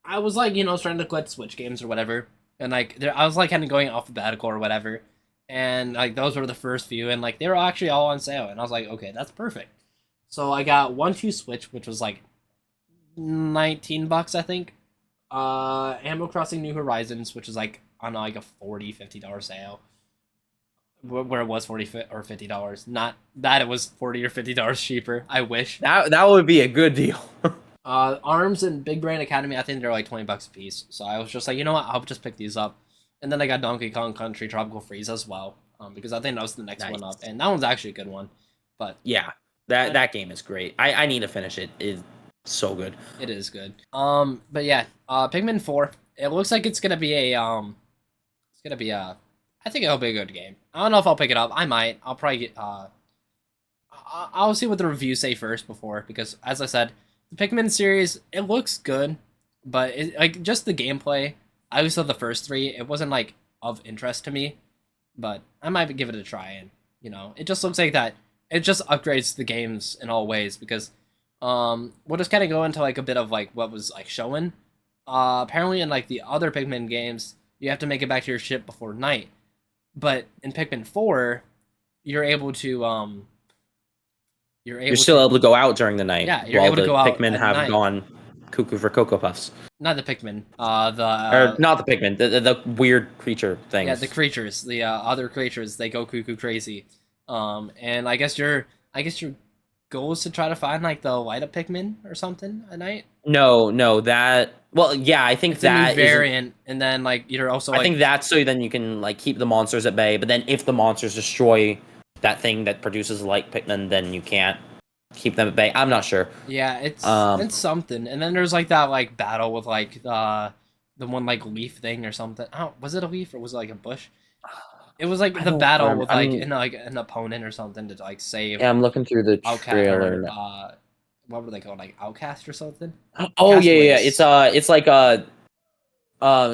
I was like, you know, starting to collect Switch games or whatever. And, like, I was, like, kind of going alphabetical or whatever. And, like, those were the first few. And, like, they were actually all on sale. And I was like, okay, that's perfect. So I got 1-2 Switch, which was, like, $19, I think. Animal Crossing New Horizons, which is, like, on, like, a $40, $50 sale. Where it was $40 or $50. Not that it was $40 or $50 cheaper. I wish. That would be a good deal. ARMS and Big Brain Academy, I think they're like $20 a piece. So I was just like, you know what? I'll just pick these up. And then I got Donkey Kong Country Tropical Freeze as well, because I think that was the next one Nice. up, and that one's actually a good one. But Yeah, that game is great. I need to finish it. It's so good. it is good. But yeah, Pikmin 4. It looks like it's gonna be it's gonna be a, I think it'll be a good game. I don't know if I'll pick it up. I might. I'll probably get I'll see what the reviews say first before, because as I said, the Pikmin series, it looks good, but like just the gameplay. I always thought the first three, it wasn't like of interest to me, but I might give it a try. And it just looks like that. It just upgrades the games in all ways, because we'll just kind of go into like a bit of like what was like shown. Apparently in like the other Pikmin games, you have to make it back to your ship before night, but in Pikmin 4, you're able to You're still able to go out during the night. Yeah, you're while able to the go out Pikmin at have night. gone cuckoo for Cocoa Puffs. Not the Pikmin. Or not the Pikmin, the weird creature things. Yeah, the creatures, the other creatures, they go cuckoo crazy. And I guess your goal is to try to find like the light up Pikmin or something at night. No, that. Well, yeah, I think It's that a new variant, and then like you're also I think that's so then you can like keep the monsters at bay. But then if the monsters destroy that thing that produces light Pikmin, then you can't keep them at bay. I'm not sure. Yeah, it's something. And then there's like that like battle with like the one like leaf thing or something. Oh, was it a leaf or was it like a bush? It was like the battle with like an opponent or something to like save. Yeah, I'm looking through the Outcast trailer. or what were they called, like Outcast or something? Oh yeah, Castaways. it's like a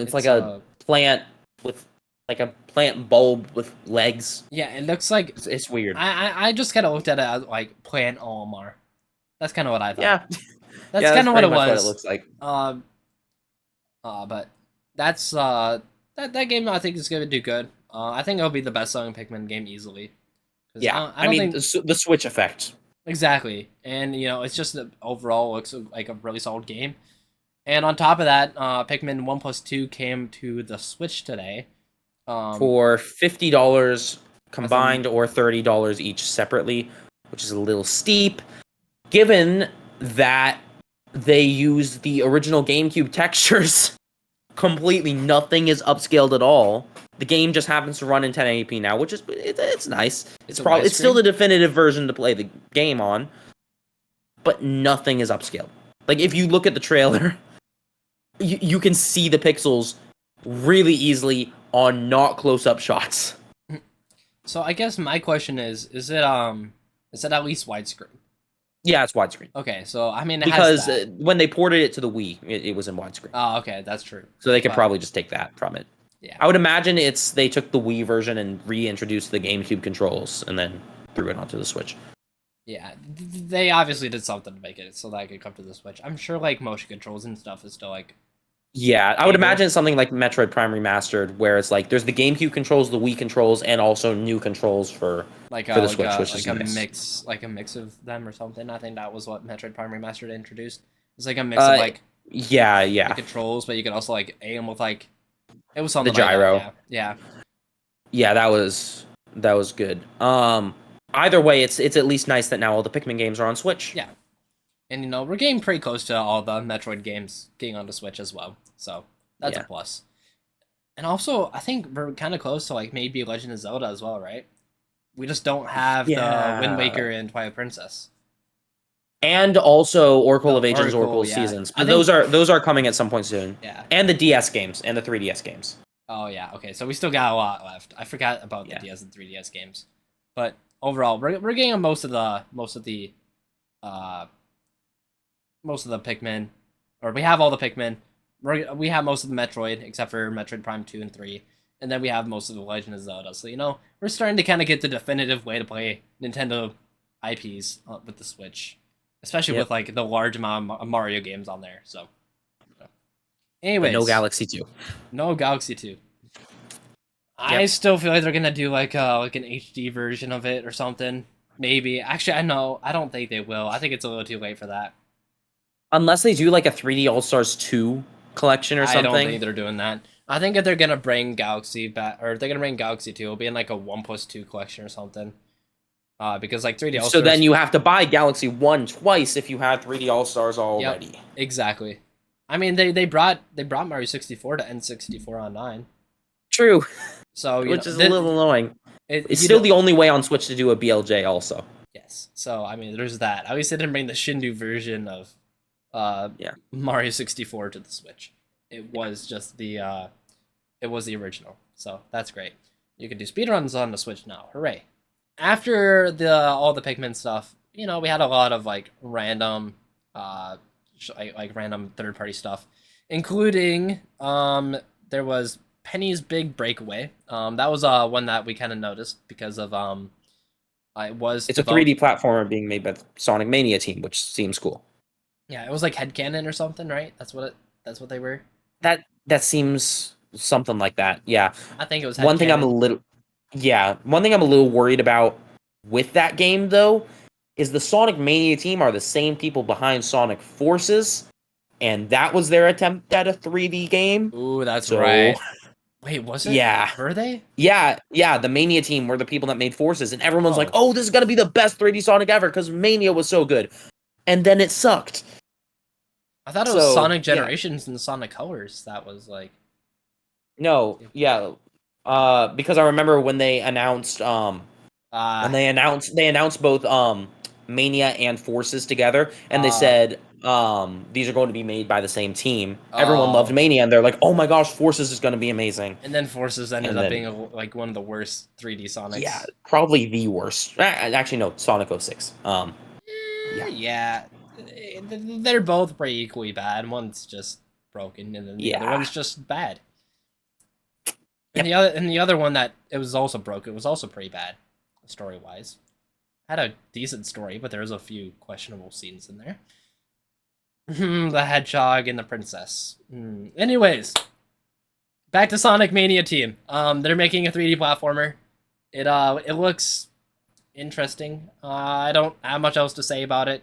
it's like a a plant with like a plant bulb with legs. yeah. It looks like It's weird. I just kind of looked at it as like plant OMR. That's kind of what I thought. Yeah, That's yeah, kind of what it pretty much was. What it looks like. But that's that game I think is gonna do good. I think it'll be the best selling Pikmin game easily. Yeah, I don't mean think the Switch effect. exactly, and it's just overall looks like a really solid game. And on top of that, Pikmin 1+2 came to the Switch today. For $50 combined or $30 each separately, which is a little steep, given that they use the original GameCube textures completely. Nothing is upscaled at all. The game just happens to run in 1080p now, which is it's nice. It's still the definitive version to play the game on, but nothing is upscaled. Like if you look at the trailer, you can see the pixels really easily on not close-up shots. So I guess my question is it at least widescreen? Yeah, it's widescreen. Okay, so I mean because when they ported it to the Wii, it was in widescreen. Oh, okay, that's true. So they could probably just take that from it. Yeah, I would imagine they took the Wii version and reintroduced the GameCube controls and then threw it onto the Switch. Yeah, they obviously did something to make it so that I could come to the Switch. I'm sure like motion controls and stuff is still like. Yeah, I would imagine something like Metroid Prime Remastered, where it's like there's the GameCube controls, the Wii controls, and also new controls for the Switch, which is nice. Like a mix of them or something. I think that was what Metroid Prime Remastered introduced. It's like a mix of like the controls, but you could also like aim with like it was something the gyro. Like that, yeah, that was good. Either way, it's at least nice that now all the Pikmin games are on Switch. Yeah. And we're getting pretty close to all the Metroid games getting on the Switch as well. So that's a plus. And also, I think we're kind of close to like maybe Legend of Zelda as well, right? We just don't have the Wind Waker and Twilight Princess. And also Oracle of Ages, Oracle of yeah. Seasons. But those are coming at some point soon. Yeah. And the DS games and the 3DS games. Oh yeah, okay. So we still got a lot left. I forgot about the DS and 3DS games. But overall, we're getting most of the Pikmin, or we have all the Pikmin. We have most of the Metroid, except for Metroid Prime 2 and 3, and then we have most of the Legend of Zelda. So we're starting to kind of get the definitive way to play Nintendo IPs with the Switch, especially with like the large amount of Mario games on there. So, anyways, but no Galaxy 2. No Galaxy 2. I still feel like they're gonna do like an HD version of it or something. Maybe. Actually, I don't think they will. I think it's a little too late for that. Unless they do like a 3D All Stars 2 collection or something. I don't think they're doing that. I think if they're gonna bring Galaxy back, or if they're gonna bring Galaxy 2, it'll be in like a 1+2 collection or something. Because like 3D All Stars. So then you have to buy Galaxy 1 twice if you have 3D All Stars already. Yep, exactly. I mean, they brought Mario 64 to N64 Online. True, So which is a little annoying. It's you still don't. the only way on Switch to do a BLJ also. Yes. So I mean, there's that. At least they didn't bring the Shindu version of uh, Yeah. Mario 64 to the Switch. It was just it was the original. So that's great. You can do speedruns on the Switch now. Hooray! After the all the Pikmin stuff, we had a lot of like random, random third party stuff, including there was Penny's Big Breakaway. That was one that we kind of noticed because of it was It's a developed. 3D platformer being made by the Sonic Mania team, which seems cool. Yeah, it was like headcanon or something, right? That's what they were. That seems something like that. Yeah. I think it was One thing I'm a headcanon. little Yeah, one thing I'm a little worried about with that game though is the Sonic Mania team are the same people behind Sonic Forces, and that was their attempt at a 3D game. Ooh, that's So, right. Wait, was it? yeah. Were they? Yeah, the Mania team were the people that made Forces, and everyone's like, Oh, "Oh, this is gonna be the best 3D Sonic ever" because Mania was so good, and then it sucked. I thought it was So Sonic yeah, Generations and Sonic Colors. That was like, no, yeah, because I remember when they announced uh, they announced both Mania and Forces together, and they uh, said these are going to be made by the same team. Everyone loved oh, Mania, and they're like, "Oh my gosh, Forces is going to be amazing." and then Forces ended And up then being like one of the worst 3D yeah, Sonics. probably the worst. Actually, no, Sonic 06. Yeah, Yeah, they're both pretty equally bad. One's just broken, and then the other yeah, one's just bad. And yep. the other one that it was also broken. It was also pretty bad, story wise. Had a decent story, but there was a few questionable scenes in there. The hedgehog and the princess. Anyways, back to Sonic Mania team. They're making a 3D platformer. It looks interesting. I don't have much else to say about it.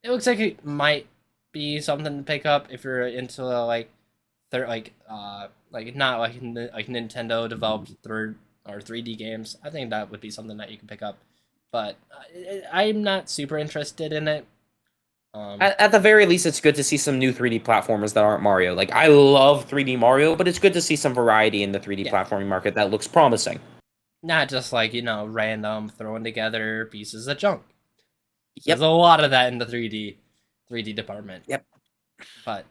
It looks like it might be something to pick up if you're into like not like Nintendo developed third or 3D games. I think that would be something that you can pick up, but I'm not super interested in it. At the very least, it's good to see some new 3D platformers that aren't Mario. Like I love 3D Mario, but it's good to see some variety in the 3D Yeah, platforming market that looks promising. not just like random throwing together pieces of junk. There's Yep. a lot of that in the 3D department. Yep. But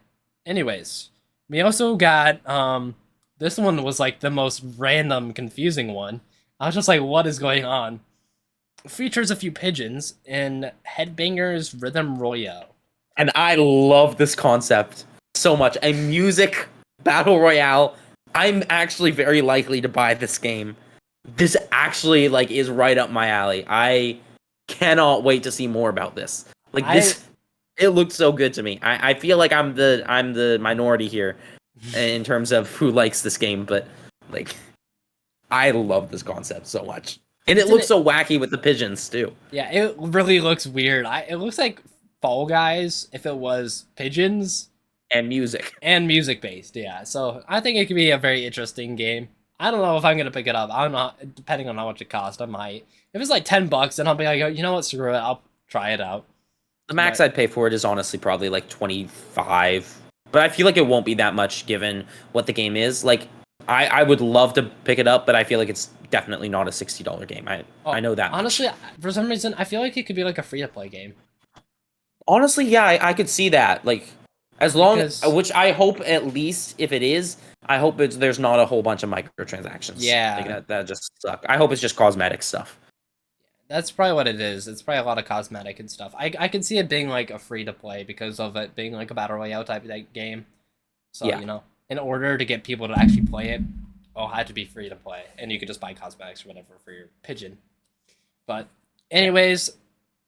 anyways, we also got this one was like the most random confusing one. I was just like, what is going on? Features a few pigeons in Headbangers Rhythm Royale. And I love this concept so much. A music battle royale. I'm actually very likely to buy this game. This actually like is right up my alley. I cannot wait to see more about this. Like I this it looked so good to me. I feel like I'm the minority here in terms of who likes this game, but like I love this concept so much. And it looks didn't so wacky with the pigeons too. yeah, it really looks weird. It looks like Fall Guys if it was pigeons And music. and music based, yeah. So I think it could be a very interesting game. I don't know if I'm gonna pick it up. I don't know, depending on how much it costs. I might. If it's like $10, then I'll be like, you know what, screw it. I'll try it out. The max But I'd pay for it is honestly probably like 25. But I feel like it won't be that much given what the game is. Like I would love to pick it up, but I feel like it's definitely not a $60 game. I know that much. honestly, for some reason, I feel like it could be like a free to play game Honestly, yeah, I could see that. Like as long because which I hope at least if it is, I hope there's not a whole bunch of microtransactions. Like yeah, that just suck. I hope it's just cosmetic stuff. that's probably what it is. It's probably a lot of cosmetic and stuff. I can see it being like a free to play because of it being like a battle royale type of like game. So Yeah. in order to get people to actually play it, it'll have to be free to play, and you could just buy cosmetics or whatever for your pigeon. But anyways,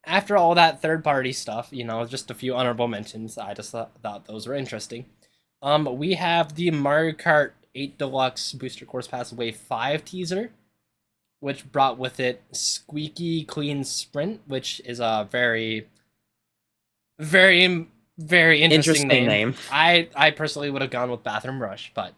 after all that third party stuff, just a few honorable mentions. I just thought those were interesting. We have the Mario Kart 8 Deluxe Booster Course Pass Wave 5 teaser, which brought with it Squeaky Clean Sprint, which is a very, very, very interesting name. I personally would have gone with Bathroom Rush, but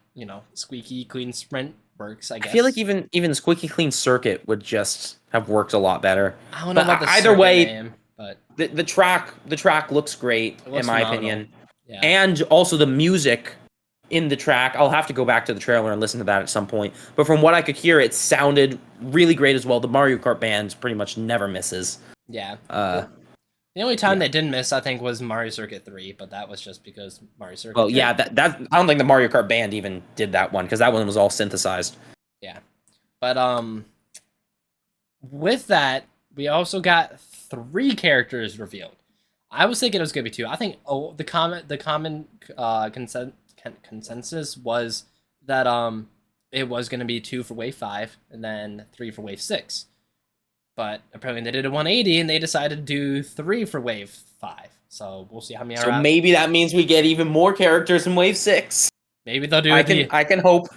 Squeaky Clean Sprint works, I I guess. feel like even Squeaky Clean Circuit would just have worked a lot better. I don't know But about the either circuit way, name, but the track looks great it looks in my phenomenal. opinion, Yeah. and also the music in the track. I'll have to go back to the trailer and listen to that at some point. But from what I could hear, it sounded really great as well. The Mario Kart band pretty much never misses. Yeah. Uh, The only time yeah. they didn't miss, I think, was Mario Circuit 3, but that was just because Mario Circuit Well, 3. yeah, that I don't think the Mario Kart band even did that one because that one was all synthesized. Yeah. But with that, we also got 3 characters revealed. I was thinking it was gonna be 2. I think the common consensus was that it was gonna be 2 for Wave 5 and then 3 for Wave 6. But apparently they did a 180 and they decided to do 3 for Wave 5. So we'll see how many So are out. maybe that means we get even more characters in Wave 6. Maybe they'll do I can hope.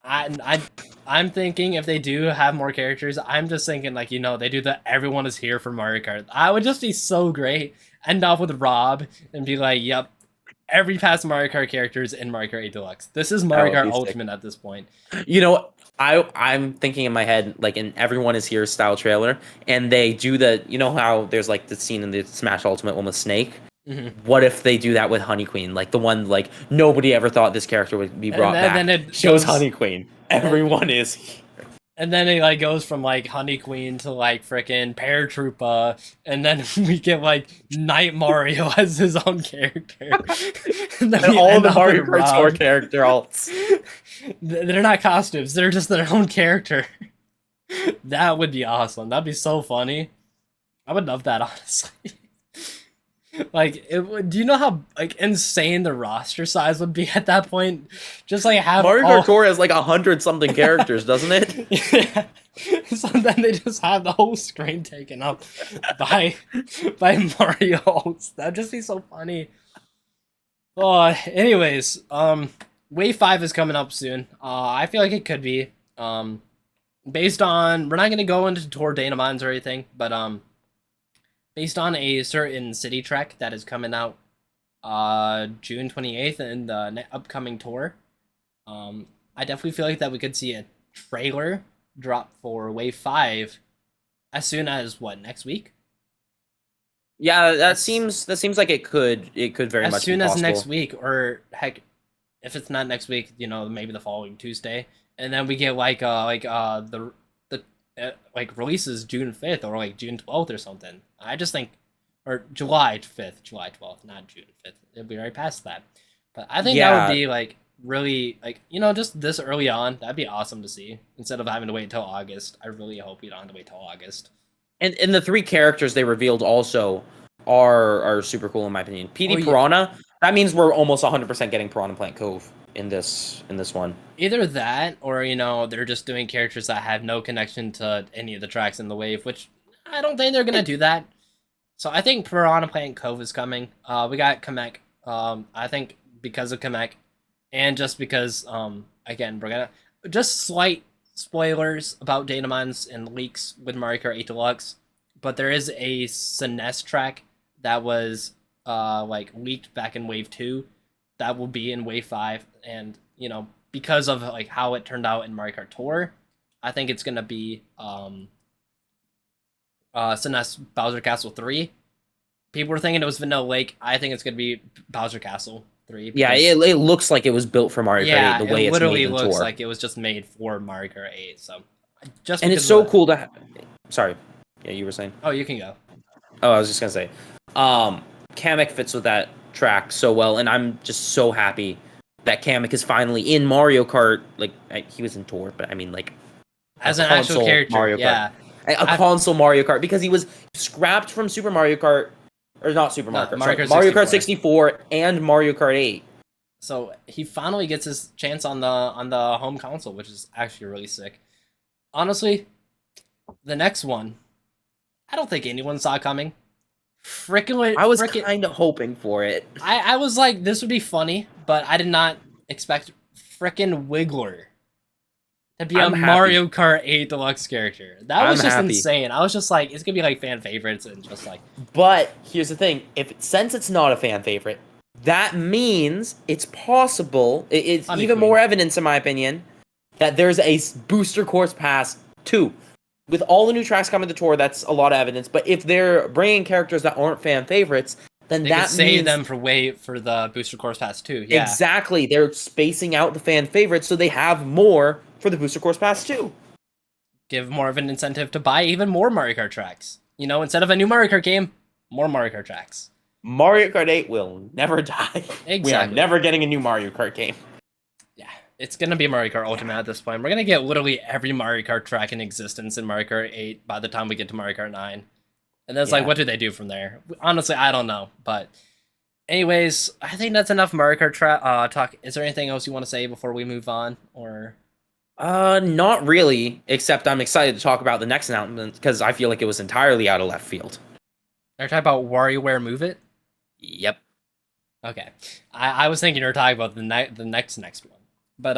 I'm thinking if they do have more characters, I'm just thinking like, they do the everyone is here for Mario Kart. I would just be so great. End off with Rob and be like, yep, every past Mario Kart characters in Mario Kart 8 Deluxe. This is Mario Kart Ultimate at this point. I'm thinking in my head like an Everyone Is Here style trailer, and they do how there's like the scene in the Smash Ultimate one with Snake. Mm-hmm. What if they do that with Honey Queen? Like the one like nobody ever thought this character would be brought back. Then it shows Honey Queen. Everyone is here. And then it like goes from like Honey Queen to like frickin' Paratroopa, and then we get like Night Mario as his own character. and all the Mario Kart Tour character alts. They're not costumes, they're just their own character. That would be awesome. That'd be so funny. I would love that, honestly. Like, do you know how like insane the roster size would be at that point? Just like have Mario Kart Tour has like 100-something characters, doesn't it? Yeah. So then they just have the whole screen taken up by Mario. That'd just be so funny. Anyways, Wave 5 is coming up soon. I feel like it could be. Based on, we're not gonna go into tour Dynamons or anything, but based on a certain city trek that is coming out June 28th in the upcoming tour, I definitely feel like that we could see a trailer drop for Wave 5 as soon as next week? Yeah, that seems like it could very much be possible. As soon as next week, or heck, if it's not next week, maybe the following Tuesday, and then we get the releases June 5th or like June 12th or something. I just think, or July 5th, July 12th, not June 5th. It'll be right past that. But I think that would be like really like, just this early on. That'd be awesome to see instead of having to wait until August. I really hope we don't have to wait till August. And the 3 characters they revealed also are super cool in my opinion. PD Piranha, that means we're almost 100% getting Piranha Plant Cove in this one. Either that or they're just doing characters that have no connection to any of the tracks in the wave, which I don't think they're gonna do that. So I think Piranha Plant Cove is coming. We got Kamek. I think because of Kamek, and just because again we're gonna just slight spoilers about Dynamons and leaks with Mario Kart 8 Deluxe, but there is a Sinest track that was leaked back in Wave 2 that will be in Wave 5, and because of like how it turned out in Mario Kart Tour, I think it's gonna be Sinest Bowser Castle 3. People were thinking it was Vanilla Lake. I think it's gonna be Bowser Castle 3. Yeah, it looks like it was built for Mario Kart 8 the way it it's literally made in looks Tour. like it was just made for Mario Kart 8. So and it's so cool to sorry. Yeah, you were saying? Oh, you can go. Oh, I was just gonna say, Kamek fits with that track so well, and I'm just so happy that Kamek is finally in Mario Kart. Like he was in Tour, but I mean like as an actual character, Mario Kart. yeah, a console Mario Kart, because he was scrapped from Super Mario Kart, or not Super Mario Kart, Mario Kart 64 and Mario Kart 8. So he finally gets his chance on the home console, which is actually really sick. Honestly, the next one, I don't think anyone saw coming. I was kind of hoping for it. I was like, this would be funny, but I did not expect frickin' Wiggler to be a Mario Kart 8 Deluxe character. That was just insane. I was just like, it's gonna be like fan favorites and just like. But here's the thing: since it's not a fan favorite, that means it's possible. It's even more evidence, in my opinion, that there's a Booster Course Pass 2. With all the new tracks coming to Tour, that's a lot of evidence. But if they're bringing characters that aren't fan favorites, then They could that save means them for the Booster Course Pass too. Yeah, exactly they're spacing out the fan favorites so they have more for the Booster Course Pass too. give more of an incentive to buy even more Mario Kart tracks. You know, instead of a new Mario Kart game, more Mario Kart tracks. Mario Kart 8 will never die. We are Exactly. never getting a new Mario Kart game. Yeah, it's gonna be Mario Kart Ultimate at this point. We're gonna get literally every Mario Kart track in existence in Mario Kart 8 by the time we get to Mario Kart 9. And then it's like, Yeah. what do they do from there? Honestly, I don't know. But anyways, I think that's enough Mario Kart talk. Is there anything else you want to say before we move on? Or Not really, except I'm excited to talk about the next announcement because I feel like it was entirely out of left field. are you talking about WarioWare Move It? Yep. Okay. I was thinking you were talking about the next one. But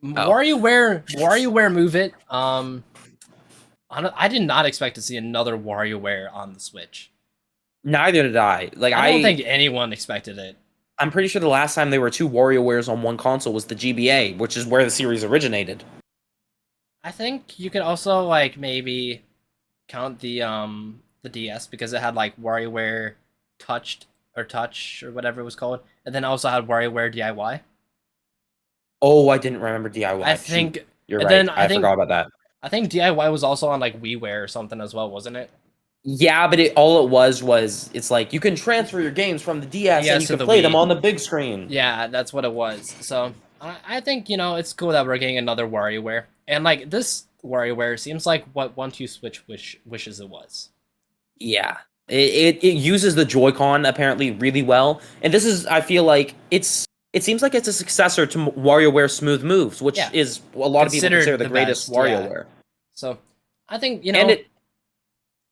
WarioWare Move It. I did not expect to see another WarioWare on the Switch. Neither did I. Like I don't think anyone expected it. I'm pretty sure the last time there were two WarioWares on one console was the GBA, which is where the series originated. I think you could also like maybe count the DS because it had like WarioWare Touch or whatever it was called, and then also had WarioWare DIY. Oh, I didn't remember DIY. I think Shoot, you're and right. then I forgot about that. I think DIY was also on like WiiWare or something as well, wasn't it? Yeah, but all it was it's like you can transfer your games from the DS and you to can the play Wii. them on the big screen. Yeah, that's what it was. So I think it's cool that we're getting another WarioWare, and like this WarioWare seems like what 1-2 Switch wishes it was. Yeah. It uses the Joy-Con apparently really well. And this is I feel like it seems like it's a successor to WarioWare Smooth Moves, which Yeah. is a lot of people Considered consider the the greatest best, yeah. WarioWare. So I think And it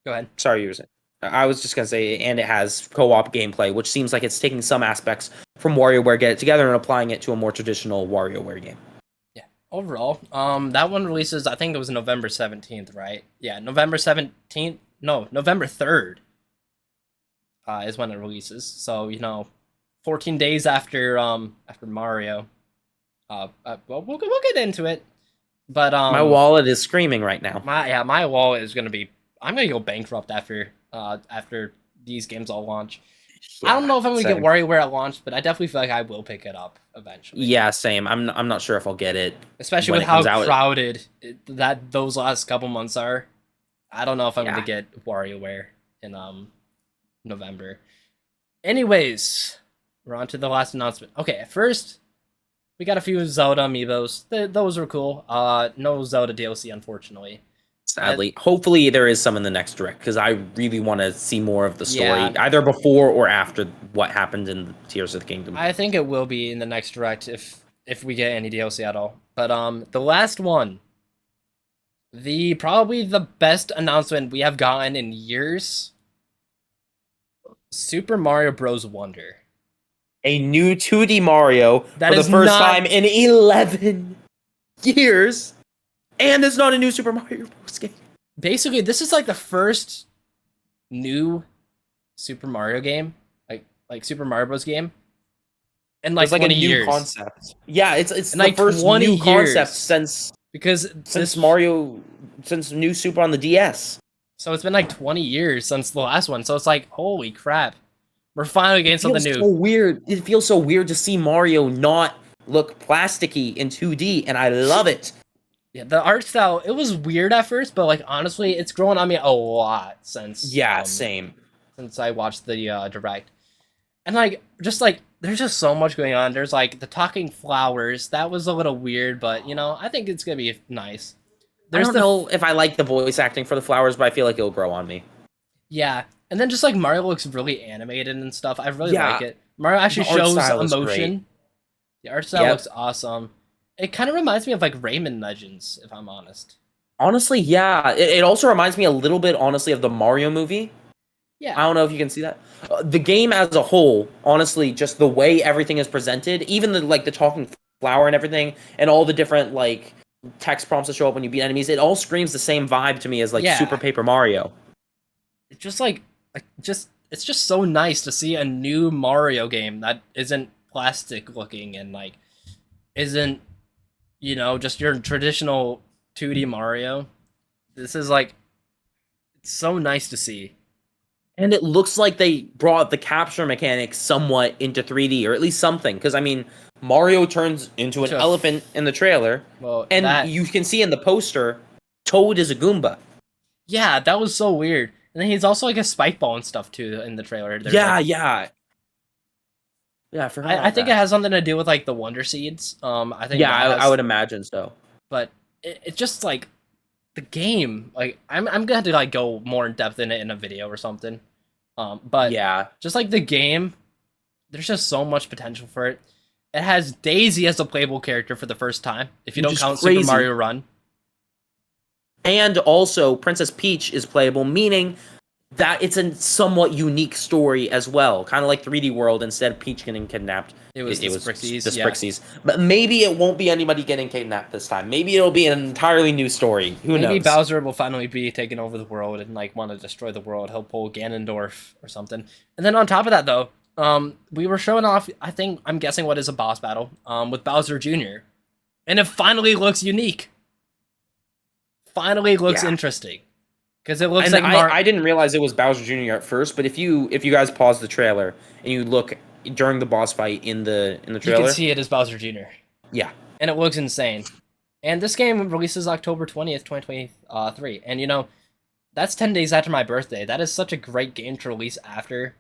go ahead. sorry, you were saying. I was just gonna say, and it has co-op gameplay, which seems like it's taking some aspects from WarioWare Get It Together and applying it to a more traditional WarioWare game. Yeah. Overall, that one releases. I think it was November 17th, right? Yeah, November 17th. No, November 3rd. Is when it releases. So 14 days after Mario. Well, we'll get into it. But My wallet is screaming right now. my wallet is gonna be. I'm gonna go bankrupt after these games all launch. Yeah, I don't know if I'm gonna same. get WarioWare at launch, but I definitely feel like I will pick it up eventually. Yeah, same. I'm not sure if I'll get it. Especially when with it how comes out. crowded that those last couple months are. I don't know if I'm gonna Yeah. get WarioWare in November. Anyways, we're on to the last announcement. Okay, first we got a few Zelda amiibos. Those were cool. No Zelda DLC, unfortunately. Sadly, hopefully there is some in the next direct because I really want to see more of the story, Yeah. either before or after what happened in the Tears of the Kingdom. I think it will be in the next direct if we get any DLC at all. But the last one, probably the best announcement we have gotten in years. Super Mario Bros. Wonder. A new 2D Mario That for is the first not- time in 11 years, and it's not a new Super Mario Bros. Game. Basically, this is like the first new Super Mario game, like Super Mario Bros. Game, in like It's like a 20 new years. concept. Yeah, it's In the like first 20 new concept years. since Because since New Super on the DS. So it's been like 20 years since the last one. So it's like, holy crap, we're finally getting something new. So weird. It feels so weird to see Mario not look plasticky in 2D, and I love it. Yeah, the art style, it was weird at first, but like honestly, it's grown on me a lot since Same. since I watched the direct. And like there's just so much going on. There's like the talking flowers. That was a little weird, but I think it's going to be nice. I don't know if I like the voice acting for the flowers, but I feel like it'll grow on me. Yeah. And then just like Mario looks really animated and stuff. I really Yeah. like it. Mario actually The art shows style is emotion. great. The art style Yep. looks awesome. It kind of reminds me of like Rayman Legends, if I'm honest. Honestly, yeah. It also reminds me a little bit, honestly, of the Mario movie. Yeah. I don't know if you can see that. The game as a whole, honestly, just the way everything is presented, even the talking flower and everything, and all the different like text prompts that show up when you beat enemies, it all screams the same vibe to me as like Yeah. Super Paper Mario. It's just it's just so nice to see a new Mario game that isn't plastic looking and like isn't just your traditional 2D Mario. This is like it's so nice to see. And it looks like they brought the capture mechanics somewhat into 3D, or at least something. Because, I mean, Mario turns into an elephant in the trailer, well, and you can see in the poster, Toad is a Goomba. Yeah, that was so weird. And then he's also like a spike ball and stuff too in the trailer. There's Yeah, like, yeah. Yeah, I forgot I about think that. it has something to do with like the Wonder Seeds. I think Yeah, that has, I would imagine so. but it's just like the game. Like I'm gonna have to like go more in depth in it in a video or something. But Yeah. just like the game, there's just so much potential for it. It has Daisy as a playable character for the first time, if you Which don't is count crazy. Super Mario Run. And also, Princess Peach is playable, meaning that it's a somewhat unique story as well. Kind of like 3D World, instead of Peach getting kidnapped. It was the Sprixies. But maybe it won't be anybody getting kidnapped this time. Maybe it'll be an entirely new story. Who knows? Maybe Bowser will finally be taking over the world and like want to destroy the world. He'll pull Ganondorf or something. And then on top of that, though, we were showing off. I'm guessing what is a boss battle, with Bowser Jr. And it finally looks unique. Finally looks interesting, because it looks and like I didn't realize it was Bowser Jr. at first, but if you guys pause the trailer and you look during the boss fight in the trailer, you can see it as Bowser Jr. Yeah, and it looks insane. And this game releases October 20th, 2023, and you know, that's 10 days after my birthday. That is such a great game to release after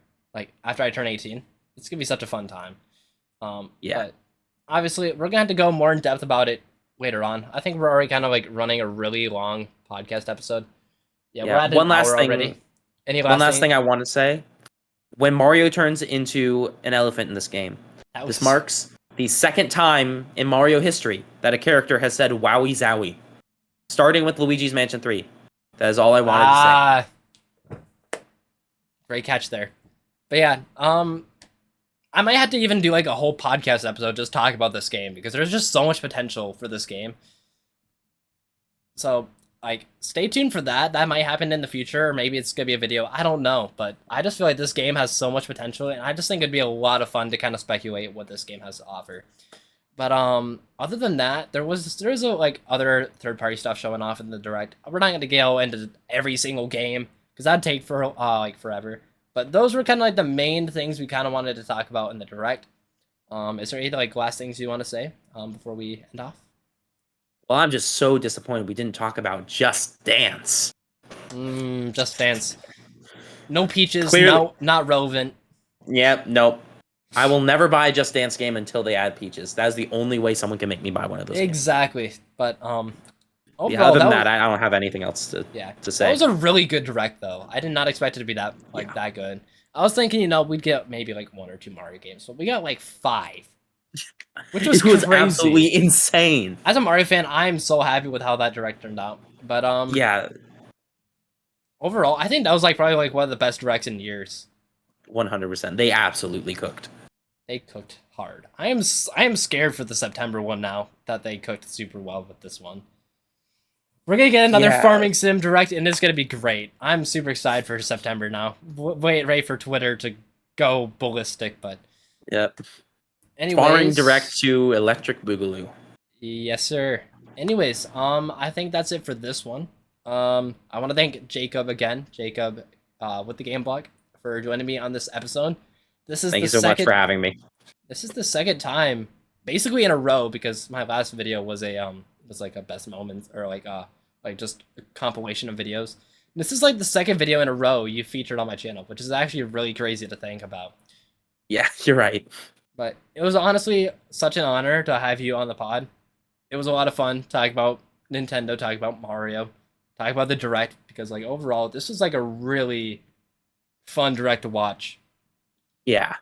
I turn 18. It's gonna be such a fun time. Yeah. But obviously, we're gonna have to go more in depth about it later on. I think we're already kind of like running a really long podcast episode. Yeah, we're at one last hour thing already. One last thing I want to say: when Mario turns into an elephant in this game, this marks the second time in Mario history that a character has said "Wowie Zowie," starting with Luigi's Mansion 3. That is all I wanted to say. Great catch there. But yeah, I might have to even do like a whole podcast episode just talk about this game, because there's just so much potential for this game. So, like, stay tuned for that. That might happen in the future, or maybe it's gonna be a video. I don't know, but I just feel like this game has so much potential, and I just think it'd be a lot of fun to kind of speculate what this game has to offer. But other than that, there's like other third-party stuff showing off in the direct. We're not gonna go into every single game, because that'd take for like forever. But those were kind of like the main things we kind of wanted to talk about in the direct. Is there any like last things you want to say before we end off? Well, I'm just so disappointed we didn't talk about Just Dance. Just Dance. No Peaches. No, not relevant. Yep. Nope. I will never buy a Just Dance game until they add Peaches. That is the only way someone can make me buy one of those. Exactly. Games. But overall, yeah, other than that, I don't have anything else to say. That was a really good direct, though. I did not expect it to be that that good. I was thinking, you know, we'd get maybe like 1 or 2 Mario games, but we got like 5, which was crazy. Absolutely insane. As a Mario fan, I'm so happy with how that direct turned out. But yeah. Overall, I think that was like probably like one of the best directs in years. 100%. They absolutely cooked. They cooked hard. I am scared for the September one now that they cooked super well with this one. We're going to get another farming sim direct, and it's going to be great. I'm super excited for September now. Wait for Twitter to go ballistic, but... Yep. Anyways... Farming direct to Electric Boogaloo. Yes, sir. Anyways, I think that's it for this one. I want to thank Jacob again. Jacob with the GameBlock for joining me on this episode. Thank you so much for having me. This is the second time, basically in a row, because my last video was like a best moments, or like just a compilation of videos. This is like the second video in a row you featured on my channel, which is actually really crazy to think about. Yeah, you're right. But it was honestly such an honor to have you on the pod. It was a lot of fun talking about Nintendo, talking about Mario, talking about the direct, because like overall this was like a really fun direct to watch. Yeah.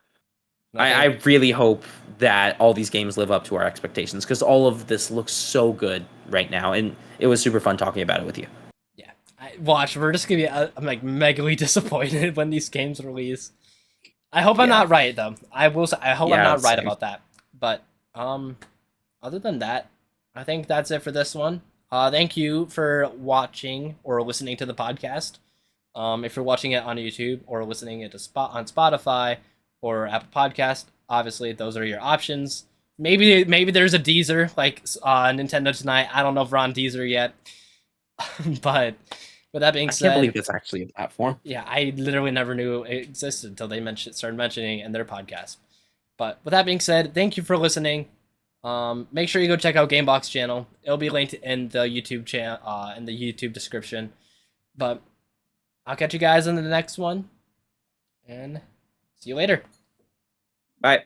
I really hope that all these games live up to our expectations, because all of this looks so good right now, and it was super fun talking about it with you. Yeah, watch. We're just gonna be I'm like megally disappointed when these games release. I hope I'm not right though. I hope I'm not right about that. But other than that, I think that's it for this one. Thank you for watching or listening to the podcast. If you're watching it on YouTube or listening it on Spotify or Apple Podcast, obviously those are your options. Maybe there's a Deezer like Nintendo Tonight. I don't know if we're on Deezer yet, but With that being I can't believe said, it's actually a platform. yeah, I literally never knew it existed until they started mentioning it in their podcast. But with that being said, thank you for listening. Make sure you go check out GameBlock's channel. It'll be linked in the YouTube channel, in the YouTube description. But I'll catch you guys in the next one, and see you later. Bye.